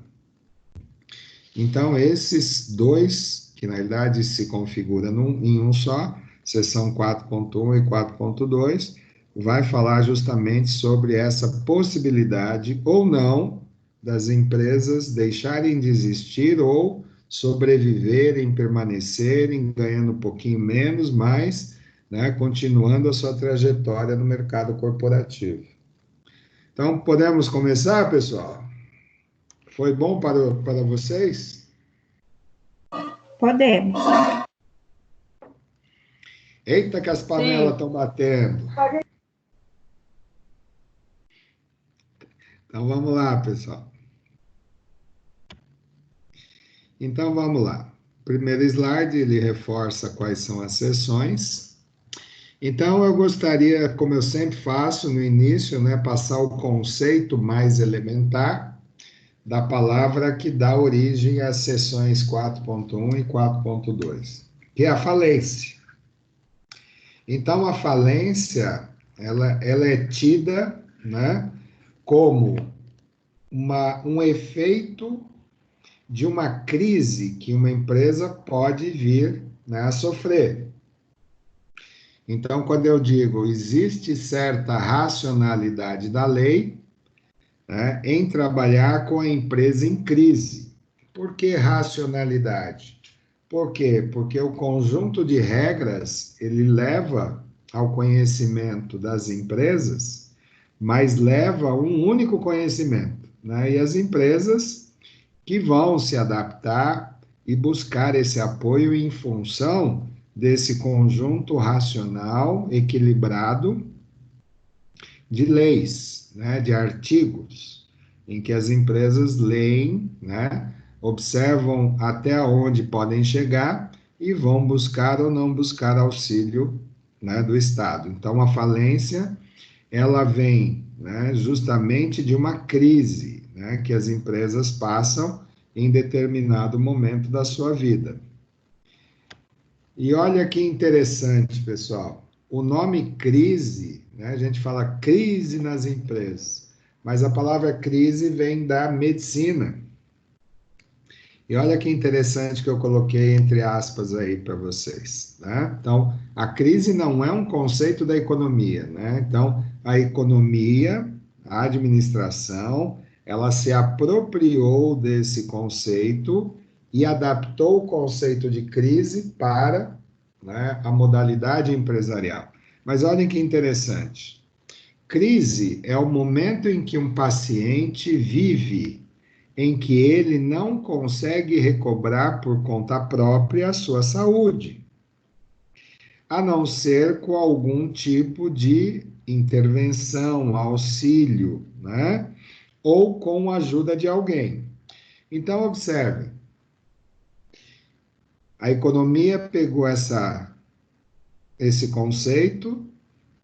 Então, esses dois, que na verdade se configuram em um só, seção 4.1 e 4.2, vai falar justamente sobre essa possibilidade ou não das empresas deixarem de existir ou sobreviverem, permanecerem, ganhando um pouquinho menos, mas, né, continuando a sua trajetória no mercado corporativo. Então, podemos começar, pessoal? Foi bom para vocês? Podemos. Eita, que as panelas estão batendo. Então, vamos lá, pessoal. Então, vamos lá. Primeiro slide, ele reforça quais são as seções. Então, eu gostaria, como eu sempre faço no início, né, passar o conceito mais elementar da palavra que dá origem às seções 4.1 e 4.2, que é a falência. Então, a falência, ela é tida, né, como um efeito de uma crise que uma empresa pode vir, né, a sofrer. Então, quando eu digo existe certa racionalidade da lei, né, em trabalhar com a empresa em crise. Por que racionalidade? Por quê? Porque o conjunto de regras, ele leva ao conhecimento das empresas, mas leva a um único conhecimento, né? E as empresas que vão se adaptar e buscar esse apoio em função desse conjunto racional, equilibrado, de leis, né, de artigos, em que as empresas leem, né, observam até onde podem chegar e vão buscar ou não buscar auxílio, né, do Estado. Então, a falência, ela vem, né, justamente de uma crise, né, que as empresas passam em determinado momento da sua vida. E olha que interessante, pessoal, o nome crise, né, a gente fala crise nas empresas, mas a palavra crise vem da medicina. E olha que interessante que eu coloquei entre aspas aí para vocês, né? Então, a crise não é um conceito da economia, né? Então, a economia, a administração, ela se apropriou desse conceito e adaptou o conceito de crise para, né, a modalidade empresarial. Mas olhem que interessante. Crise é o momento em que um paciente vive, em que ele não consegue recobrar por conta própria a sua saúde, a não ser com algum tipo de intervenção, auxílio, né? Ou com a ajuda de alguém. Então, observe, a economia pegou esse conceito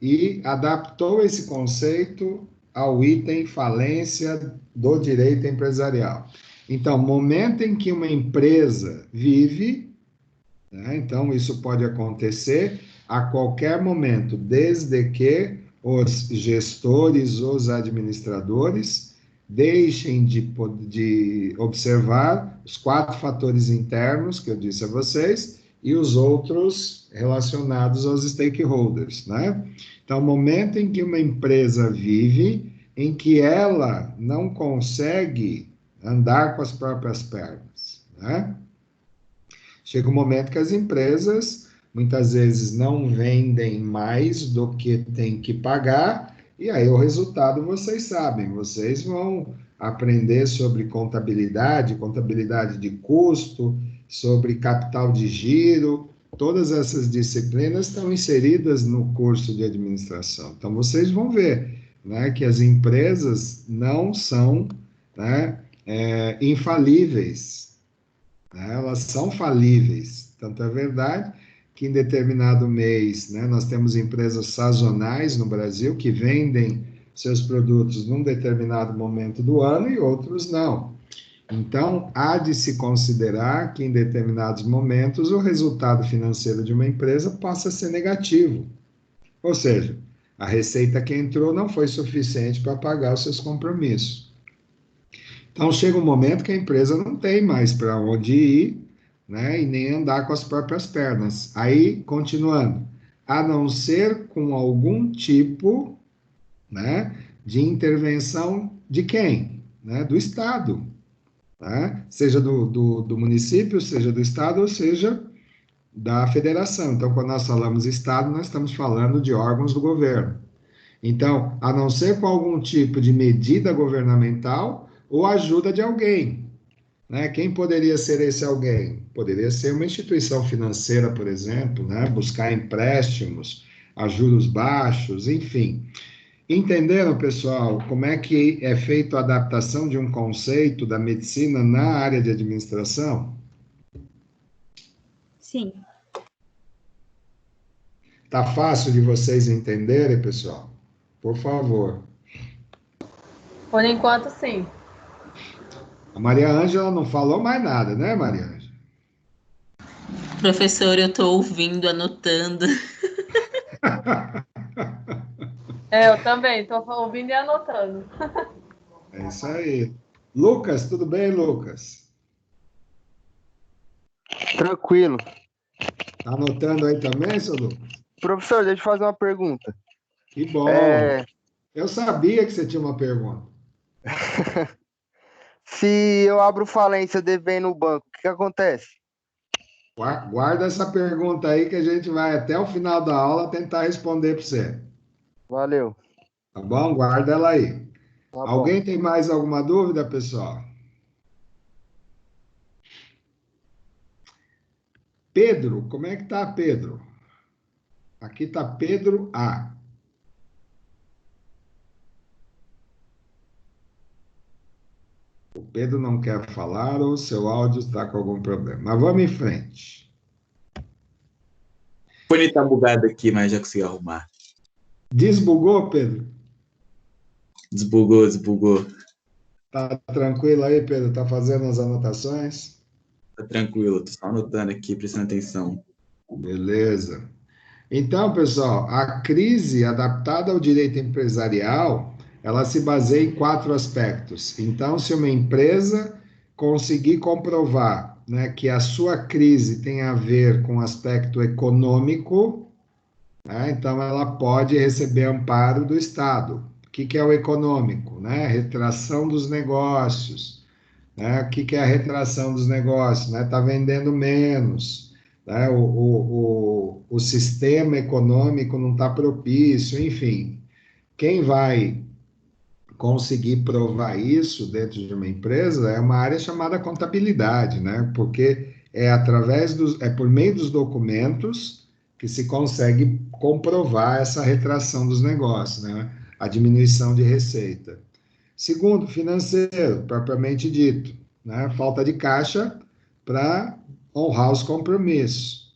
e adaptou esse conceito ao item falência do direito empresarial. Então, momento em que uma empresa vive, né, então isso pode acontecer a qualquer momento, desde que os gestores, os administradores, deixem de observar os 4 fatores internos que eu disse a vocês e os outros relacionados aos stakeholders, né? Então, o momento em que uma empresa vive, em que ela não consegue andar com as próprias pernas, né? Chega um momento que as empresas, muitas vezes, não vendem mais do que tem que pagar, e aí o resultado vocês sabem, vocês vão aprender sobre contabilidade, contabilidade de custo, sobre capital de giro, todas essas disciplinas estão inseridas no curso de administração. Então, vocês vão ver, né, que as empresas não são, né, infalíveis, né, elas são falíveis. Tanto é verdade que em determinado mês, né, nós temos empresas sazonais no Brasil que vendem seus produtos num determinado momento do ano e outros não. Então, há de se considerar que em determinados momentos o resultado financeiro de uma empresa possa ser negativo. Ou seja, a receita que entrou não foi suficiente para pagar os seus compromissos. Então, chega um momento que a empresa não tem mais para onde ir, né, e nem andar com as próprias pernas. Aí, continuando, a não ser com algum tipo, né, de intervenção de quem? Né, do Estado. Né? Seja do município, seja do Estado, ou seja da federação. Então, quando nós falamos Estado, nós estamos falando de órgãos do governo. Então, a não ser com algum tipo de medida governamental ou ajuda de alguém. Né? Quem poderia ser esse alguém? Poderia ser uma instituição financeira, por exemplo, né? Buscar empréstimos a juros baixos, enfim. Entenderam, pessoal, como é que é feita a adaptação de um conceito da medicina na área de administração? Sim. Tá fácil de vocês entenderem, pessoal? Por favor. Por enquanto, sim. A Maria Ângela não falou mais nada, né, Maria Ângela? Professor, eu estou ouvindo, anotando. Eu também, estou ouvindo e anotando. É isso aí. Lucas, tudo bem, Lucas? Tranquilo. Tá anotando aí também, seu Lucas? Professor, deixa eu fazer uma pergunta. Que bom. Eu sabia que você tinha uma pergunta. Se eu abro falência devendo no banco, o que acontece? Guarda essa pergunta aí que a gente vai até o final da aula tentar responder para você. Valeu. Tá bom? Guarda ela aí. Tá Alguém bom. tem mais alguma dúvida, pessoal? Pedro, como é que tá, Pedro? Aqui tá Pedro A. O Pedro não quer falar ou seu áudio está com algum problema. Mas vamos em frente. O fone tá bugado aqui, mas já consegui arrumar. Desbugou, Pedro? Desbugou. Tá tranquilo aí, Pedro? Tá fazendo as anotações? Tá tranquilo, tô só anotando aqui, prestando atenção. Beleza. Então, pessoal, a crise adaptada ao direito empresarial, ela se baseia em 4 aspectos. Então, se uma empresa conseguir comprovar, né, que a sua crise tem a ver com o aspecto econômico, né, então ela pode receber amparo do Estado. O que é o econômico? Né? Retração dos negócios. Né? O que é a retração dos negócios? Está vendendo menos. Né? O sistema econômico não está propício, enfim. Quem vai conseguir provar isso dentro de uma empresa é uma área chamada contabilidade, né? Porque é por meio dos documentos que se consegue comprovar essa retração dos negócios, né? A diminuição de receita. Segundo, financeiro, propriamente dito, né? Falta de caixa para honrar os compromissos.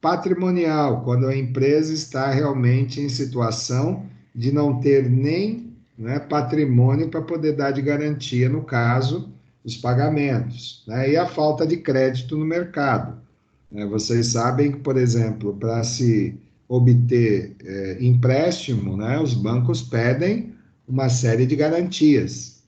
Patrimonial, quando a empresa está realmente em situação de não ter nem, né, patrimônio para poder dar de garantia, no caso, os pagamentos. Né? E a falta de crédito no mercado. Vocês sabem que, por exemplo, para se obter empréstimo, né, os bancos pedem uma série de garantias.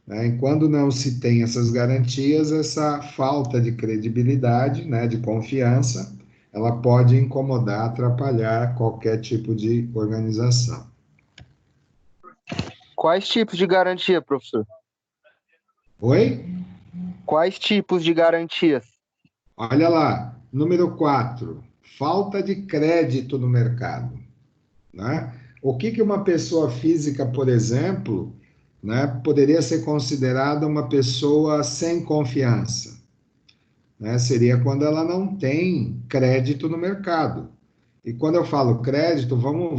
Né? E quando não se tem essas garantias, essa falta de credibilidade, né, de confiança, ela pode incomodar, atrapalhar qualquer tipo de organização. Quais tipos de garantia, professor? Oi? Quais tipos de garantias? Olha lá, número 4, falta de crédito no mercado, né? O que uma pessoa física, por exemplo, né, poderia ser considerada uma pessoa sem confiança, né? Seria quando ela não tem crédito no mercado. E quando eu falo crédito, vamos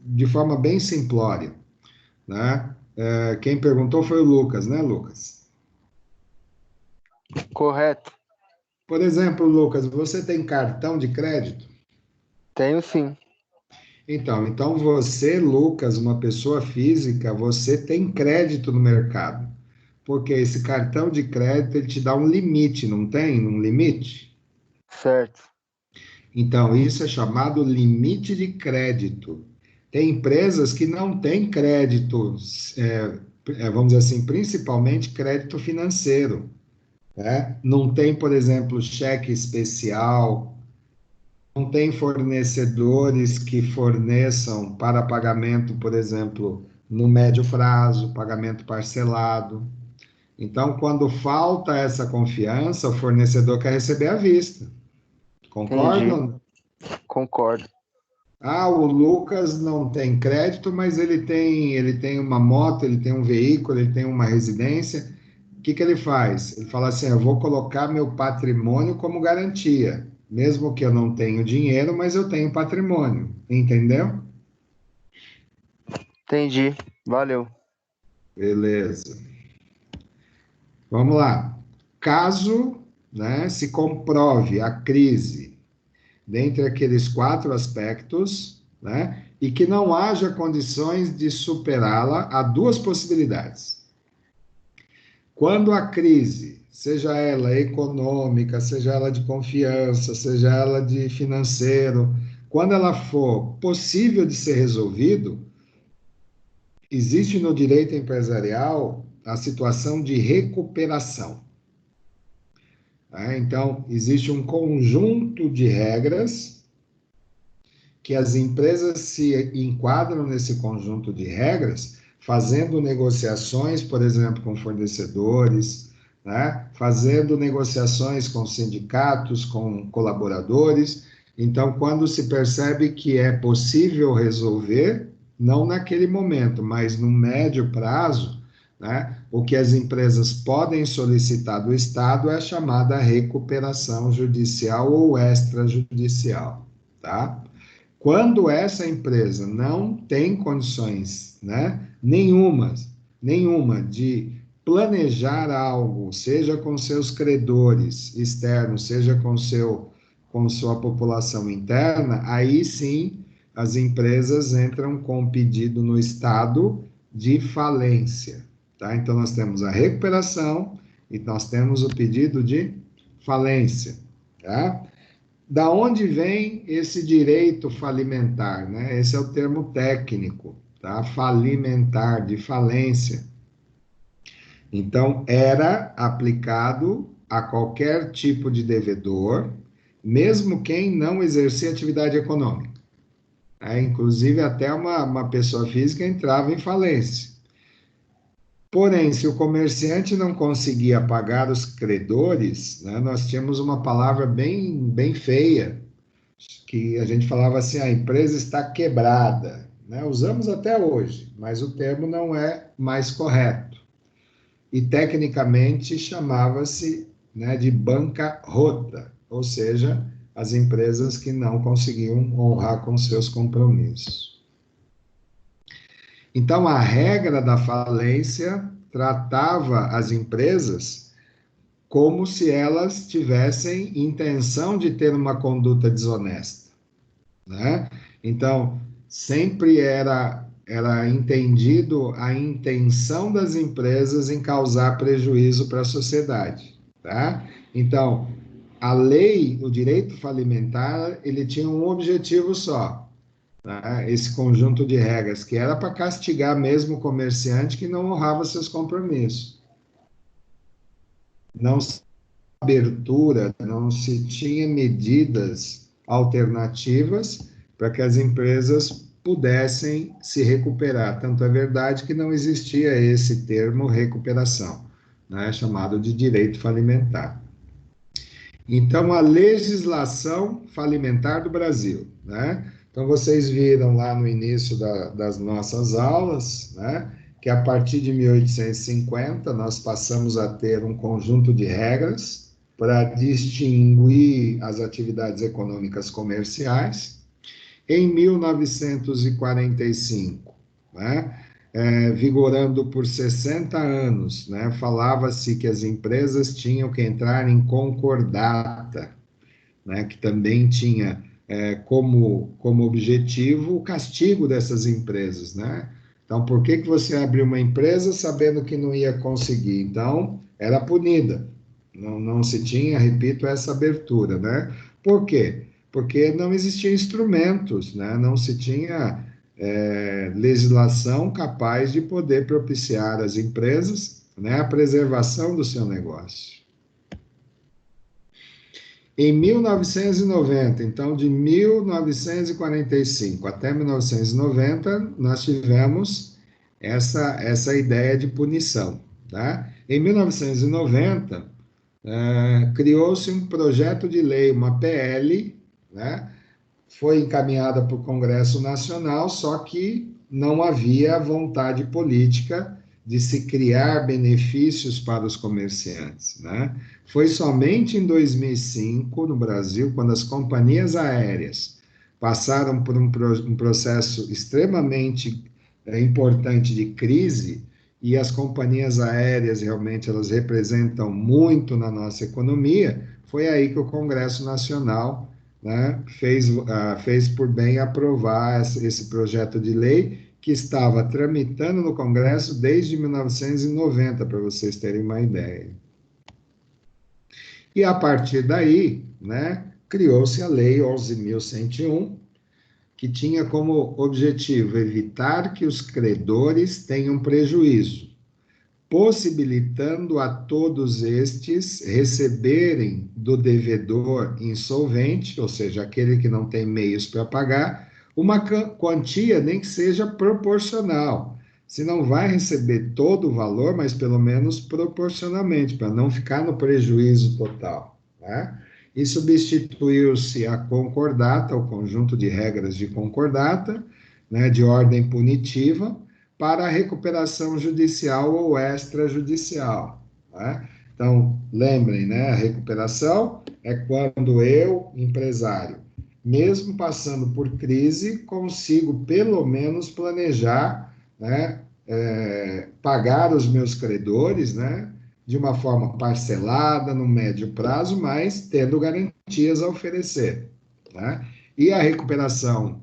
de forma bem simplória, né? Quem perguntou foi o Lucas, né, Lucas? Correto. Por exemplo, Lucas, você tem cartão de crédito? Tenho sim. Então você, Lucas, uma pessoa física, você tem crédito no mercado. Porque esse cartão de crédito, ele te dá um limite, não tem? Um limite? Certo. Então, isso é chamado limite de crédito. Tem empresas que não têm crédito, vamos dizer assim, principalmente crédito financeiro, né? Não tem, por exemplo, cheque especial, não tem fornecedores que forneçam para pagamento, por exemplo, no médio prazo, pagamento parcelado. Então, quando falta essa confiança, o fornecedor quer receber à vista. Concordam? Entendi. Concordo. Ah, o Lucas não tem crédito, mas ele tem uma moto, ele tem um veículo, ele tem uma residência. O que ele faz? Ele fala assim: eu vou colocar meu patrimônio como garantia, mesmo que eu não tenho dinheiro, mas eu tenho patrimônio. Entendeu? Entendi. Valeu. Beleza. Vamos lá. Caso, né, se comprove a crise dentre aqueles 4 aspectos, né, e que não haja condições de superá-la, há 2 possibilidades. Quando a crise, seja ela econômica, seja ela de confiança, seja ela de financeiro, quando ela for possível de ser resolvido, existe no direito empresarial a situação de recuperação. Então, existe um conjunto de regras que as empresas se enquadram nesse conjunto de regras, fazendo negociações, por exemplo, com fornecedores, né? Fazendo negociações com sindicatos, com colaboradores. Então, quando se percebe que é possível resolver, não naquele momento, mas no médio prazo, né? O que as empresas podem solicitar do Estado é a chamada recuperação judicial ou extrajudicial, tá? Quando essa empresa não tem condições, né, nenhuma de planejar algo, seja com seus credores externos, seja com sua população interna, aí sim as empresas entram com pedido no Estado de falência. Tá? Então, nós temos a recuperação e nós temos o pedido de falência. Tá? Da onde vem esse direito falimentar? Né? Esse é o termo técnico, tá? Falimentar, de falência. Então, era aplicado a qualquer tipo de devedor, mesmo quem não exercia atividade econômica. Inclusive, até uma pessoa física entrava em falência. Porém, se o comerciante não conseguia pagar os credores, né, nós tínhamos uma palavra bem feia, que a gente falava assim: a empresa está quebrada. Né? Usamos até hoje, mas o termo não é mais correto. E, tecnicamente, chamava-se, né, de bancarrota, ou seja, as empresas que não conseguiam honrar com seus compromissos. Então, a regra da falência tratava as empresas como se elas tivessem intenção de ter uma conduta desonesta, né? Então, sempre era entendido a intenção das empresas em causar prejuízo para a sociedade, tá? Então, a lei, o direito falimentar, ele tinha um objetivo só, né? Esse conjunto de regras, que era para castigar mesmo o comerciante que não honrava seus compromissos. Não abertura, não se tinha medidas alternativas para que as empresas pudessem se recuperar. Tanto é verdade que não existia esse termo recuperação, né, chamado de direito falimentar. Então, a legislação falimentar do Brasil, né? Então, vocês viram lá no início das nossas aulas, né, que a partir de 1850 nós passamos a ter um conjunto de regras para distinguir as atividades econômicas comerciais. Em 1945, né, vigorando por 60 anos, né, falava-se que as empresas tinham que entrar em concordata, né, que também tinha como objetivo o castigo dessas empresas, né? Então, por que você abriu uma empresa sabendo que não ia conseguir? Então, era punida. Não se tinha, repito, essa abertura, né? Por quê? Porque não existiam instrumentos, né? Não se tinha legislação capaz de poder propiciar às empresas, né, a preservação do seu negócio. Em 1990, então, de 1945 até 1990, nós tivemos essa ideia de punição, tá? Em 1990, criou-se um projeto de lei, uma PL, né? Foi encaminhada para o Congresso Nacional, só que não havia vontade política de se criar benefícios para os comerciantes, né? Foi somente em 2005, no Brasil, quando as companhias aéreas passaram por um processo extremamente importante de crise, e as companhias aéreas realmente elas representam muito na nossa economia, foi aí que o Congresso Nacional, né, fez por bem aprovar esse projeto de lei, que estava tramitando no Congresso desde 1990, para vocês terem uma ideia. E a partir daí, né, criou-se a Lei 11.101, que tinha como objetivo evitar que os credores tenham prejuízo, possibilitando a todos estes receberem do devedor insolvente, ou seja, aquele que não tem meios para pagar, uma quantia nem que seja proporcional. Se não vai receber todo o valor, mas pelo menos proporcionalmente, para não ficar no prejuízo total, né? E substituiu-se a concordata, o conjunto de regras de concordata, né, de ordem punitiva, para a recuperação judicial ou extrajudicial, né? Então, lembrem, né, a recuperação é quando eu, empresário, mesmo passando por crise, consigo pelo menos planejar, né, pagar os meus credores, né, de uma forma parcelada, no médio prazo, mas tendo garantias a oferecer, né? E a recuperação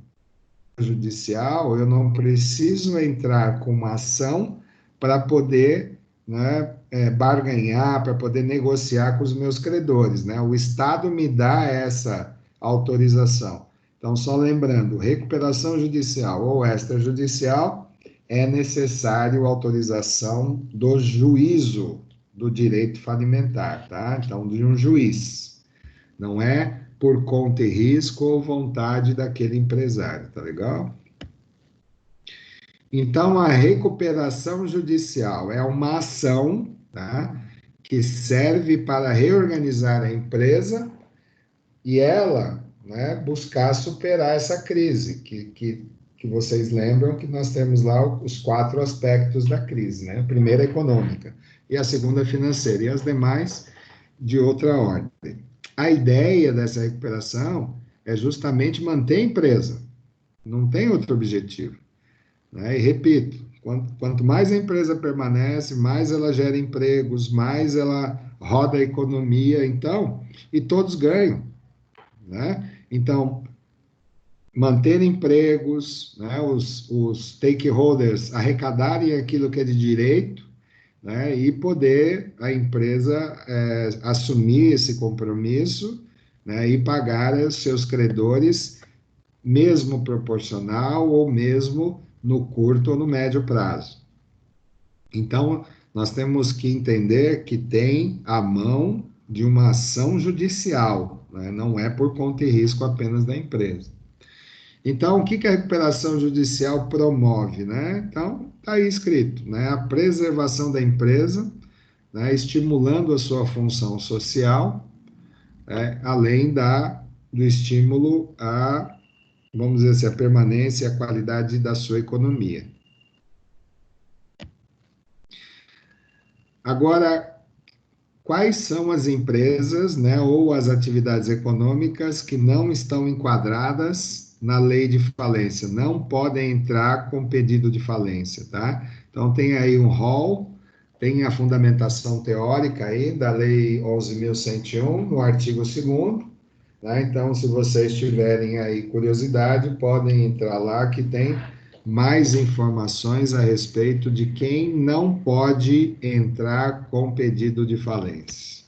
judicial, eu não preciso entrar com uma ação para poder, né, barganhar, para poder negociar com os meus credores, né? O Estado me dá essa autorização. Então, só lembrando, recuperação judicial ou extrajudicial, é necessário autorização do juízo do direito falimentar, tá? Então, de um juiz. Não é por conta e risco ou vontade daquele empresário, tá legal? Então, a recuperação judicial é uma ação, tá, que serve para reorganizar a empresa e ela, né, buscar superar essa crise, que vocês lembram que nós temos lá os 4 aspectos da crise, né? A primeira econômica, e a segunda financeira, e as demais de outra ordem. A ideia dessa recuperação é justamente manter a empresa, não tem outro objetivo, né? E repito, quanto mais a empresa permanece, mais ela gera empregos, mais ela roda a economia, então, e todos ganham, né? Então, manter empregos, né, os stakeholders arrecadarem aquilo que é de direito, né, e poder a empresa assumir esse compromisso, né, e pagar os seus credores, mesmo proporcional ou mesmo no curto ou no médio prazo. Então, nós temos que entender que tem a mão, de uma ação judicial, né? Não é por conta e risco apenas da empresa. Então, o que a recuperação judicial promove, né? Então, está aí escrito, né? A preservação da empresa, né? Estimulando a sua função social, além do estímulo a, vamos dizer assim, a permanência e a qualidade da sua economia. Agora, quais são as empresas, né, ou as atividades econômicas que não estão enquadradas na lei de falência? Não podem entrar com pedido de falência, tá? Então, tem aí um rol, tem a fundamentação teórica aí da Lei 11.101, no artigo 2º, né? Então, se vocês tiverem aí curiosidade, podem entrar lá que tem mais informações a respeito de quem não pode entrar com pedido de falência.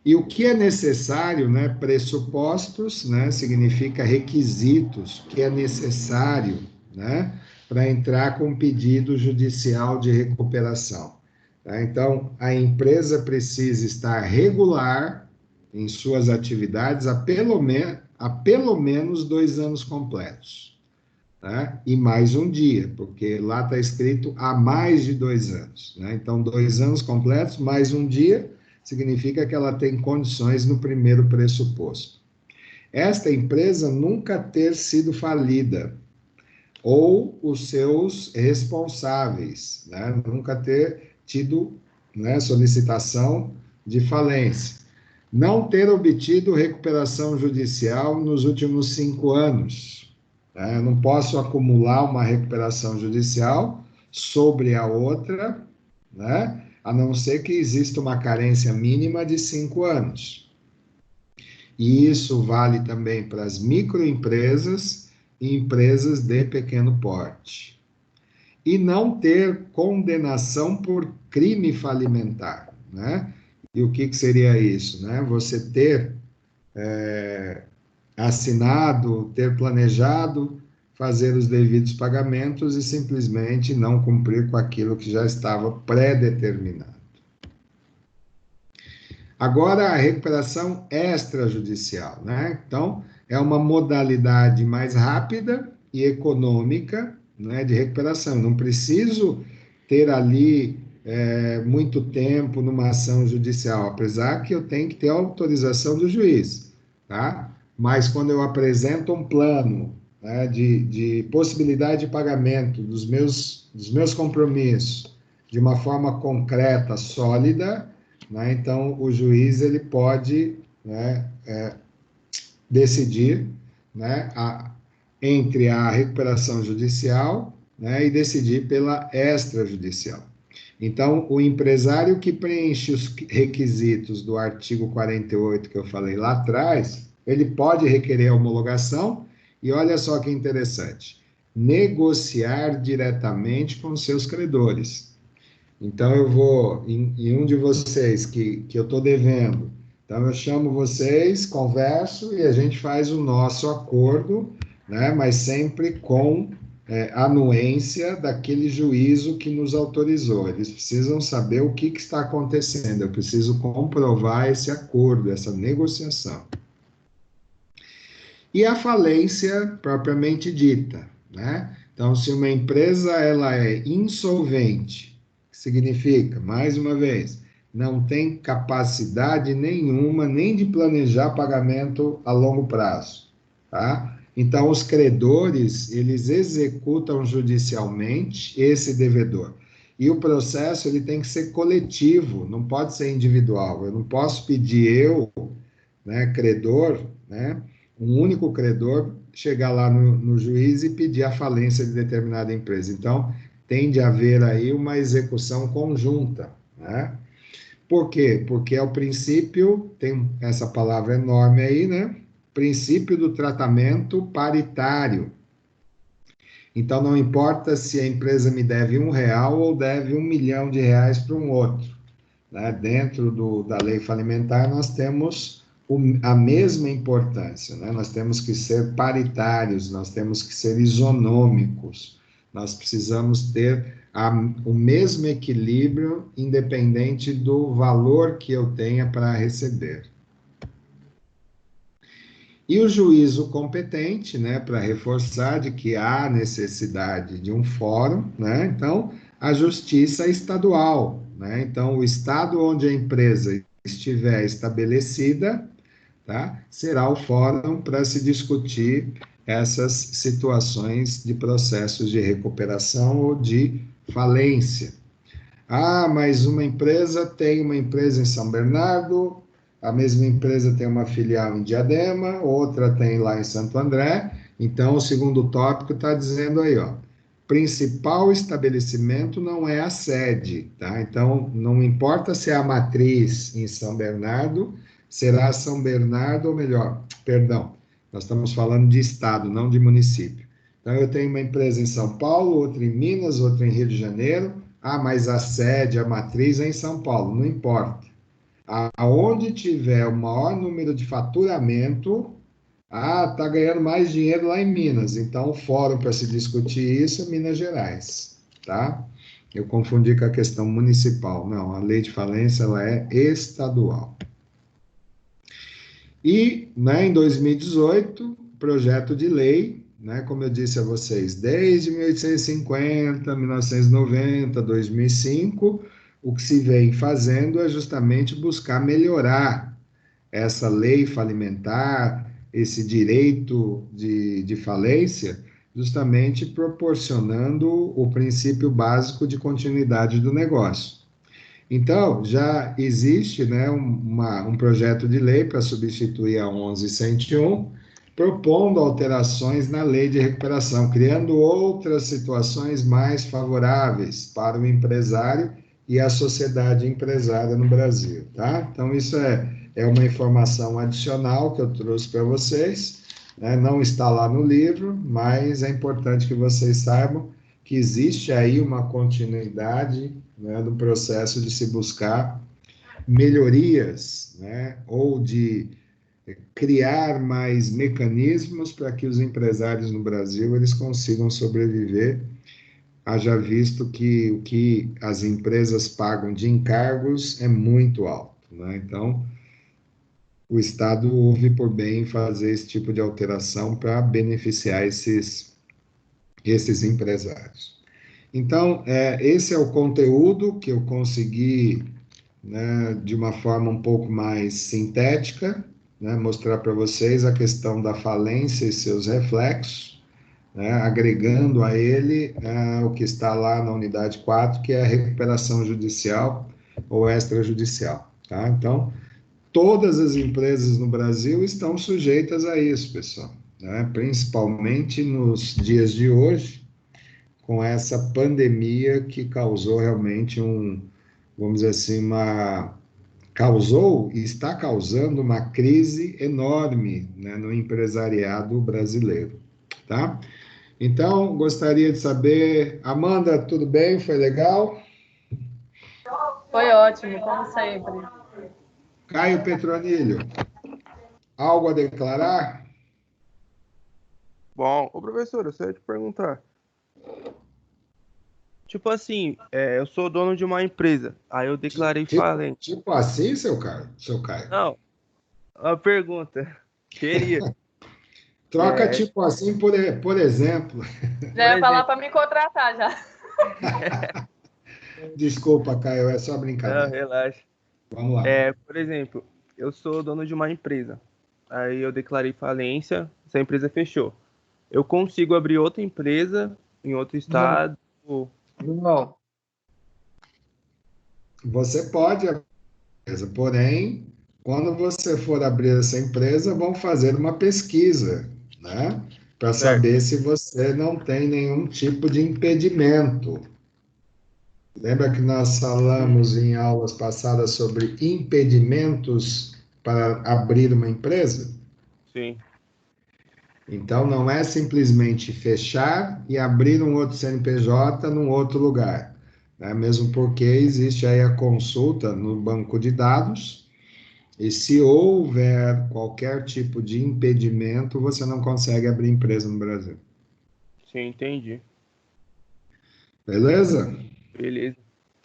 E o que é necessário, né? Pressupostos, né? Significa requisitos, que é necessário, né? Para entrar com pedido judicial de recuperação. Tá? Então, a empresa precisa estar regular em suas atividades há pelo menos 2 anos completos. Tá? E mais um dia, porque lá está escrito há mais de 2 anos. Né? Então, 2 anos completos, mais um dia, significa que ela tem condições no primeiro pressuposto. Esta empresa nunca ter sido falida, ou os seus responsáveis, né? Nunca ter tido, né, solicitação de falência. Não ter obtido recuperação judicial nos últimos 5 anos. Né? Eu não posso acumular uma recuperação judicial sobre a outra, né? A não ser que exista uma carência mínima de 5 anos. E isso vale também para as microempresas e empresas de pequeno porte. E não ter condenação por crime falimentar, né? E o que seria isso, né? Você ter assinado, ter planejado fazer os devidos pagamentos e simplesmente não cumprir com aquilo que já estava pré-determinado. Agora, a recuperação extrajudicial, né? Então, é uma modalidade mais rápida e econômica, né, de recuperação. Não preciso ter ali muito tempo numa ação judicial, apesar que eu tenho que ter a autorização do juiz, tá? Mas quando eu apresento um plano, né, de possibilidade de pagamento dos meus compromissos de uma forma concreta, sólida, né, então o juiz ele pode, né, decidir, né, entre a recuperação judicial, né, e decidir pela extrajudicial. Então, o empresário que preenche os requisitos do artigo 48 que eu falei lá atrás, ele pode requerer a homologação e olha só que interessante, negociar diretamente com seus credores. Então, eu vou, em um de vocês que eu estou devendo, então eu chamo vocês, converso e a gente faz o nosso acordo, né, mas sempre com anuência daquele juízo que nos autorizou. Eles precisam saber o que está acontecendo, eu preciso comprovar esse acordo, essa negociação. E a falência propriamente dita, né? Então, se uma empresa ela é insolvente, significa, mais uma vez, não tem capacidade nenhuma nem de planejar pagamento a longo prazo, tá? Então, os credores, eles executam judicialmente esse devedor. E o processo, ele tem que ser coletivo, não pode ser individual. Eu não posso pedir né, credor, né, um único credor, chegar lá no juiz e pedir a falência de determinada empresa. Então, tem de haver aí uma execução conjunta, né? Por quê? Porque é o princípio, tem essa palavra enorme aí, né? Princípio do tratamento paritário. Então, não importa se a empresa me deve R$1 ou deve R$1 milhão para um outro. Né? Dentro da lei falimentar, nós temos a mesma importância. Né? Nós temos que ser paritários, nós temos que ser isonômicos, nós precisamos ter o mesmo equilíbrio, independente do valor que eu tenha para receber. E o juízo competente, né, para reforçar de que há necessidade de um fórum, né, então, a justiça estadual, né, então, o estado onde a empresa estiver estabelecida, tá, será o fórum para se discutir essas situações de processos de recuperação ou de falência. Ah, mas uma empresa tem uma empresa em São Bernardo, a mesma empresa tem uma filial em Diadema, outra tem lá em Santo André. Então, o segundo tópico está dizendo aí, ó, principal estabelecimento não é a sede, tá? Então, não importa se é a matriz em São Bernardo, será São Bernardo, ou melhor, perdão, nós estamos falando de estado, não de município. Então, eu tenho uma empresa em São Paulo, outra em Minas, outra em Rio de Janeiro. Ah, mas a sede, a matriz é em São Paulo, não importa. Aonde tiver o maior número de faturamento, tá ganhando mais dinheiro lá em Minas. Então, o fórum para se discutir isso é Minas Gerais, tá? Eu confundi com a questão municipal. Não, a lei de falência, ela é estadual. E, né, em 2018, projeto de lei, né, como eu disse a vocês, desde 1850, 1990, 2005, o que se vem fazendo é justamente buscar melhorar essa lei falimentar, esse direito de falência, justamente proporcionando o princípio básico de continuidade do negócio. Então, já existe, né, um projeto de lei para substituir a 11.101, propondo alterações na lei de recuperação, criando outras situações mais favoráveis para o empresário e a sociedade empresária no Brasil, tá? Então, isso é uma informação adicional que eu trouxe para vocês, né? Não está lá no livro, mas é importante que vocês saibam que existe aí uma continuidade, né, do processo de se buscar melhorias, né, ou de criar mais mecanismos para que os empresários no Brasil eles consigam sobreviver, haja visto que o que as empresas pagam de encargos é muito alto, né? Então, o Estado ouve por bem fazer esse tipo de alteração para beneficiar esses empresários. Então, esse é o conteúdo que eu consegui, né, de uma forma um pouco mais sintética, né, mostrar para vocês a questão da falência e seus reflexos, né, agregando a ele o que está lá na unidade 4, que é a recuperação judicial ou extrajudicial. Tá? Então, todas as empresas no Brasil estão sujeitas a isso, pessoal, né, principalmente nos dias de hoje, com essa pandemia que causou realmente vamos dizer assim, causou e está causando uma crise enorme, né, no empresariado brasileiro, tá? Então, gostaria de saber, Amanda, tudo bem? Foi legal? Foi ótimo, como sempre. Caio Petronilho, algo a declarar? Bom, ô professor, eu só ia te perguntar. Tipo assim, eu sou dono de uma empresa, aí eu declarei falência. Tipo assim, seu Caio? Não, uma pergunta. Queria. Troca tipo assim, por exemplo. Já ia falar para me contratar já. Desculpa, Caio, é só brincadeira. Não, relaxa. Vamos lá. Por exemplo, eu sou dono de uma empresa, aí eu declarei falência, essa empresa fechou. Eu consigo abrir outra empresa em outro estado? Não. Você pode abrir a empresa, porém, quando você for abrir essa empresa, vão fazer uma pesquisa, né? Para saber se você não tem nenhum tipo de impedimento. Lembra que nós falamos em aulas passadas sobre impedimentos para abrir uma empresa? Sim. Então, não é simplesmente fechar e abrir um outro CNPJ num outro lugar, né? Mesmo porque existe aí a consulta no banco de dados, e se houver qualquer tipo de impedimento, você não consegue abrir empresa no Brasil. Sim, entendi. Beleza? Beleza.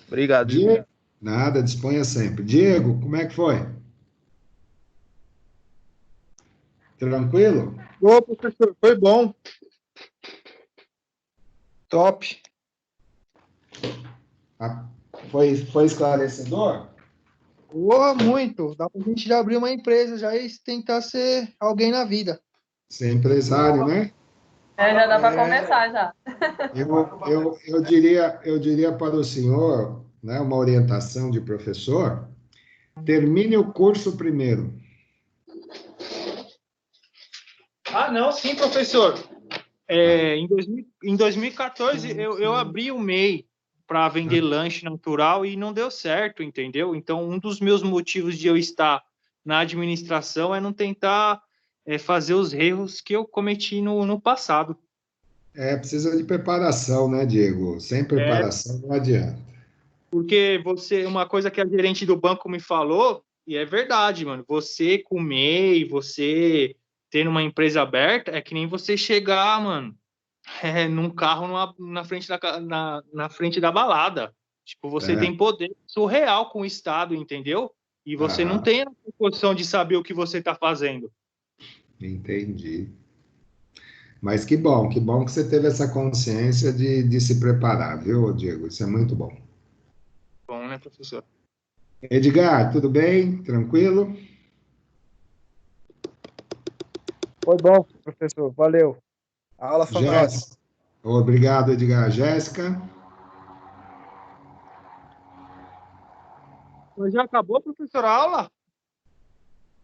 Obrigado. Diego, nada, disponha sempre. Diego, como é que foi? Tranquilo? Ô, professor, foi bom. Top. Ah, foi esclarecedor? Ô, muito. Dá pra gente já abrir uma empresa já e tentar ser alguém na vida. Ser empresário, né? Já dá para começar já. Eu diria para o senhor, né, uma orientação de professor, termine o curso primeiro. Ah, não, sim, professor. Em 2014, eu abri o MEI para vender lanche natural e não deu certo, entendeu? Então, um dos meus motivos de eu estar na administração é não tentar fazer os erros que eu cometi no passado. Precisa de preparação, né, Diego? Sem preparação não adianta. Porque uma coisa que a gerente do banco me falou, e é verdade, mano, você com MEI, você tendo uma empresa aberta, é que nem você chegar, mano, num carro na frente da balada. Tipo, você tem poder surreal com o Estado, entendeu? E você não tem a posição de saber o que você está fazendo. Entendi. Mas que bom que você teve essa consciência de se preparar, viu, Diego? Isso é muito bom. Bom, né, professor? Edgar, tudo bem? Tranquilo? Foi bom, professor. Valeu. A aula foi ótima. Obrigado, Edgar. Jéssica? Mas já acabou, professor, a aula?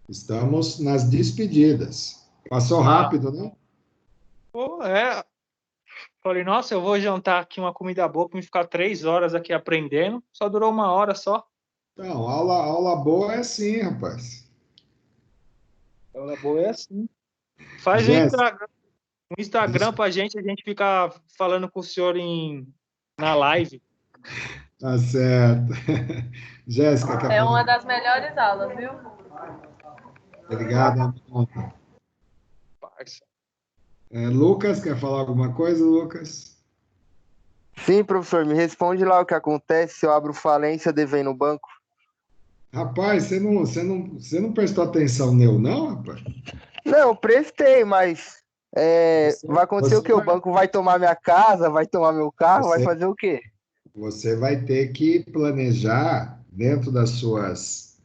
Estamos nas despedidas. Passou rápido, né? Pô, Falei, nossa, eu vou jantar aqui uma comida boa para me ficar 3 horas aqui aprendendo. Só durou 1 hora só. Então, aula boa é assim, rapaz. Aula boa é assim. Faz um Instagram pra gente, a gente fica falando com o senhor na live. Tá certo. Jéssica, quer falar? É uma das melhores aulas, viu? Obrigado. Parça. Lucas, quer falar alguma coisa, Lucas? Sim, professor, me responde lá o que acontece se eu abro falência devendo no banco. Rapaz, você não prestou atenção nele, não, rapaz? Não, prestei, mas vai acontecer o quê? O banco vai tomar minha casa, vai tomar meu carro, vai fazer o quê? Você vai ter que planejar dentro das seus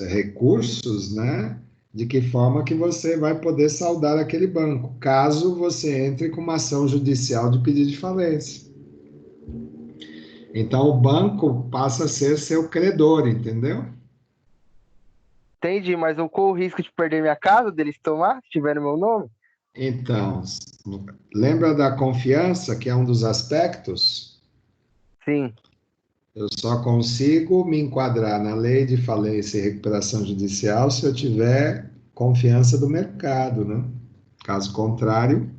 recursos, né? De que forma que você vai poder saldar aquele banco, caso você entre com uma ação judicial de pedido de falência. Então, o banco passa a ser seu credor, entendeu? Entendi, mas eu corro o risco de perder minha casa, deles tomar, se tiver no meu nome? Então, lembra da confiança, que é um dos aspectos? Sim. Eu só consigo me enquadrar na lei de falência e recuperação judicial se eu tiver confiança do mercado, né? Caso contrário,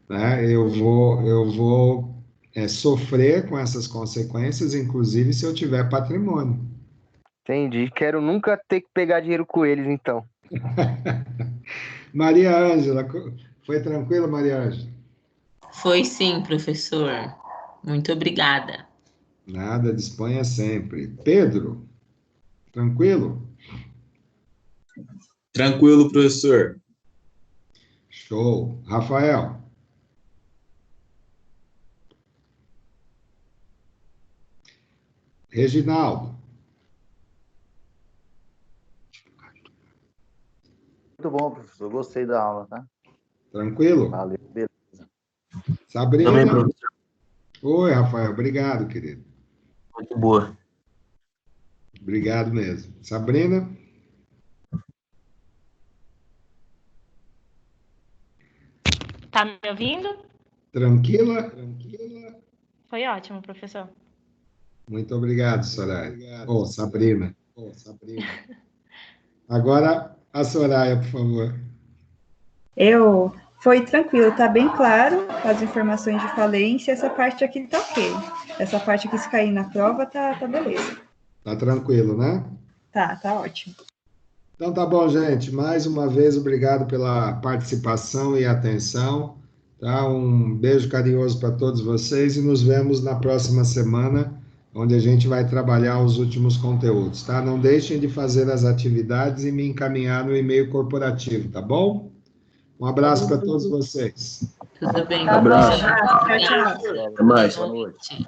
né, eu vou sofrer com essas consequências, inclusive se eu tiver patrimônio. Entendi. Quero nunca ter que pegar dinheiro com eles, então. Maria Ângela, foi tranquilo, Maria Ângela? Foi sim, professor. Muito obrigada. Nada, disponha sempre. Pedro, tranquilo? Tranquilo, professor. Show. Rafael? Reginaldo? Muito bom, professor. Gostei da aula, tá? Tranquilo? Valeu, beleza. Sabrina? Também, professor. Oi, Rafael. Obrigado, querido. Muito boa. Obrigado mesmo. Sabrina? Tá me ouvindo? Tranquila? Foi ótimo, professor. Muito obrigado, Soraya. Sabrina. Agora, a Soraya, por favor. Foi tranquilo, tá bem claro as informações de falência, essa parte aqui tá ok. Essa parte aqui, se cair na prova, tá beleza. Tá tranquilo, né? Tá ótimo. Então tá bom, gente. Mais uma vez, obrigado pela participação e atenção. Tá? Um beijo carinhoso para todos vocês e nos vemos na próxima semana, onde a gente vai trabalhar os últimos conteúdos, tá? Não deixem de fazer as atividades e me encaminhar no e-mail corporativo, tá bom? Um abraço para todos vocês. Tudo bem. Tá bom. Abraço. Tchau, tchau. Até mais. Boa noite.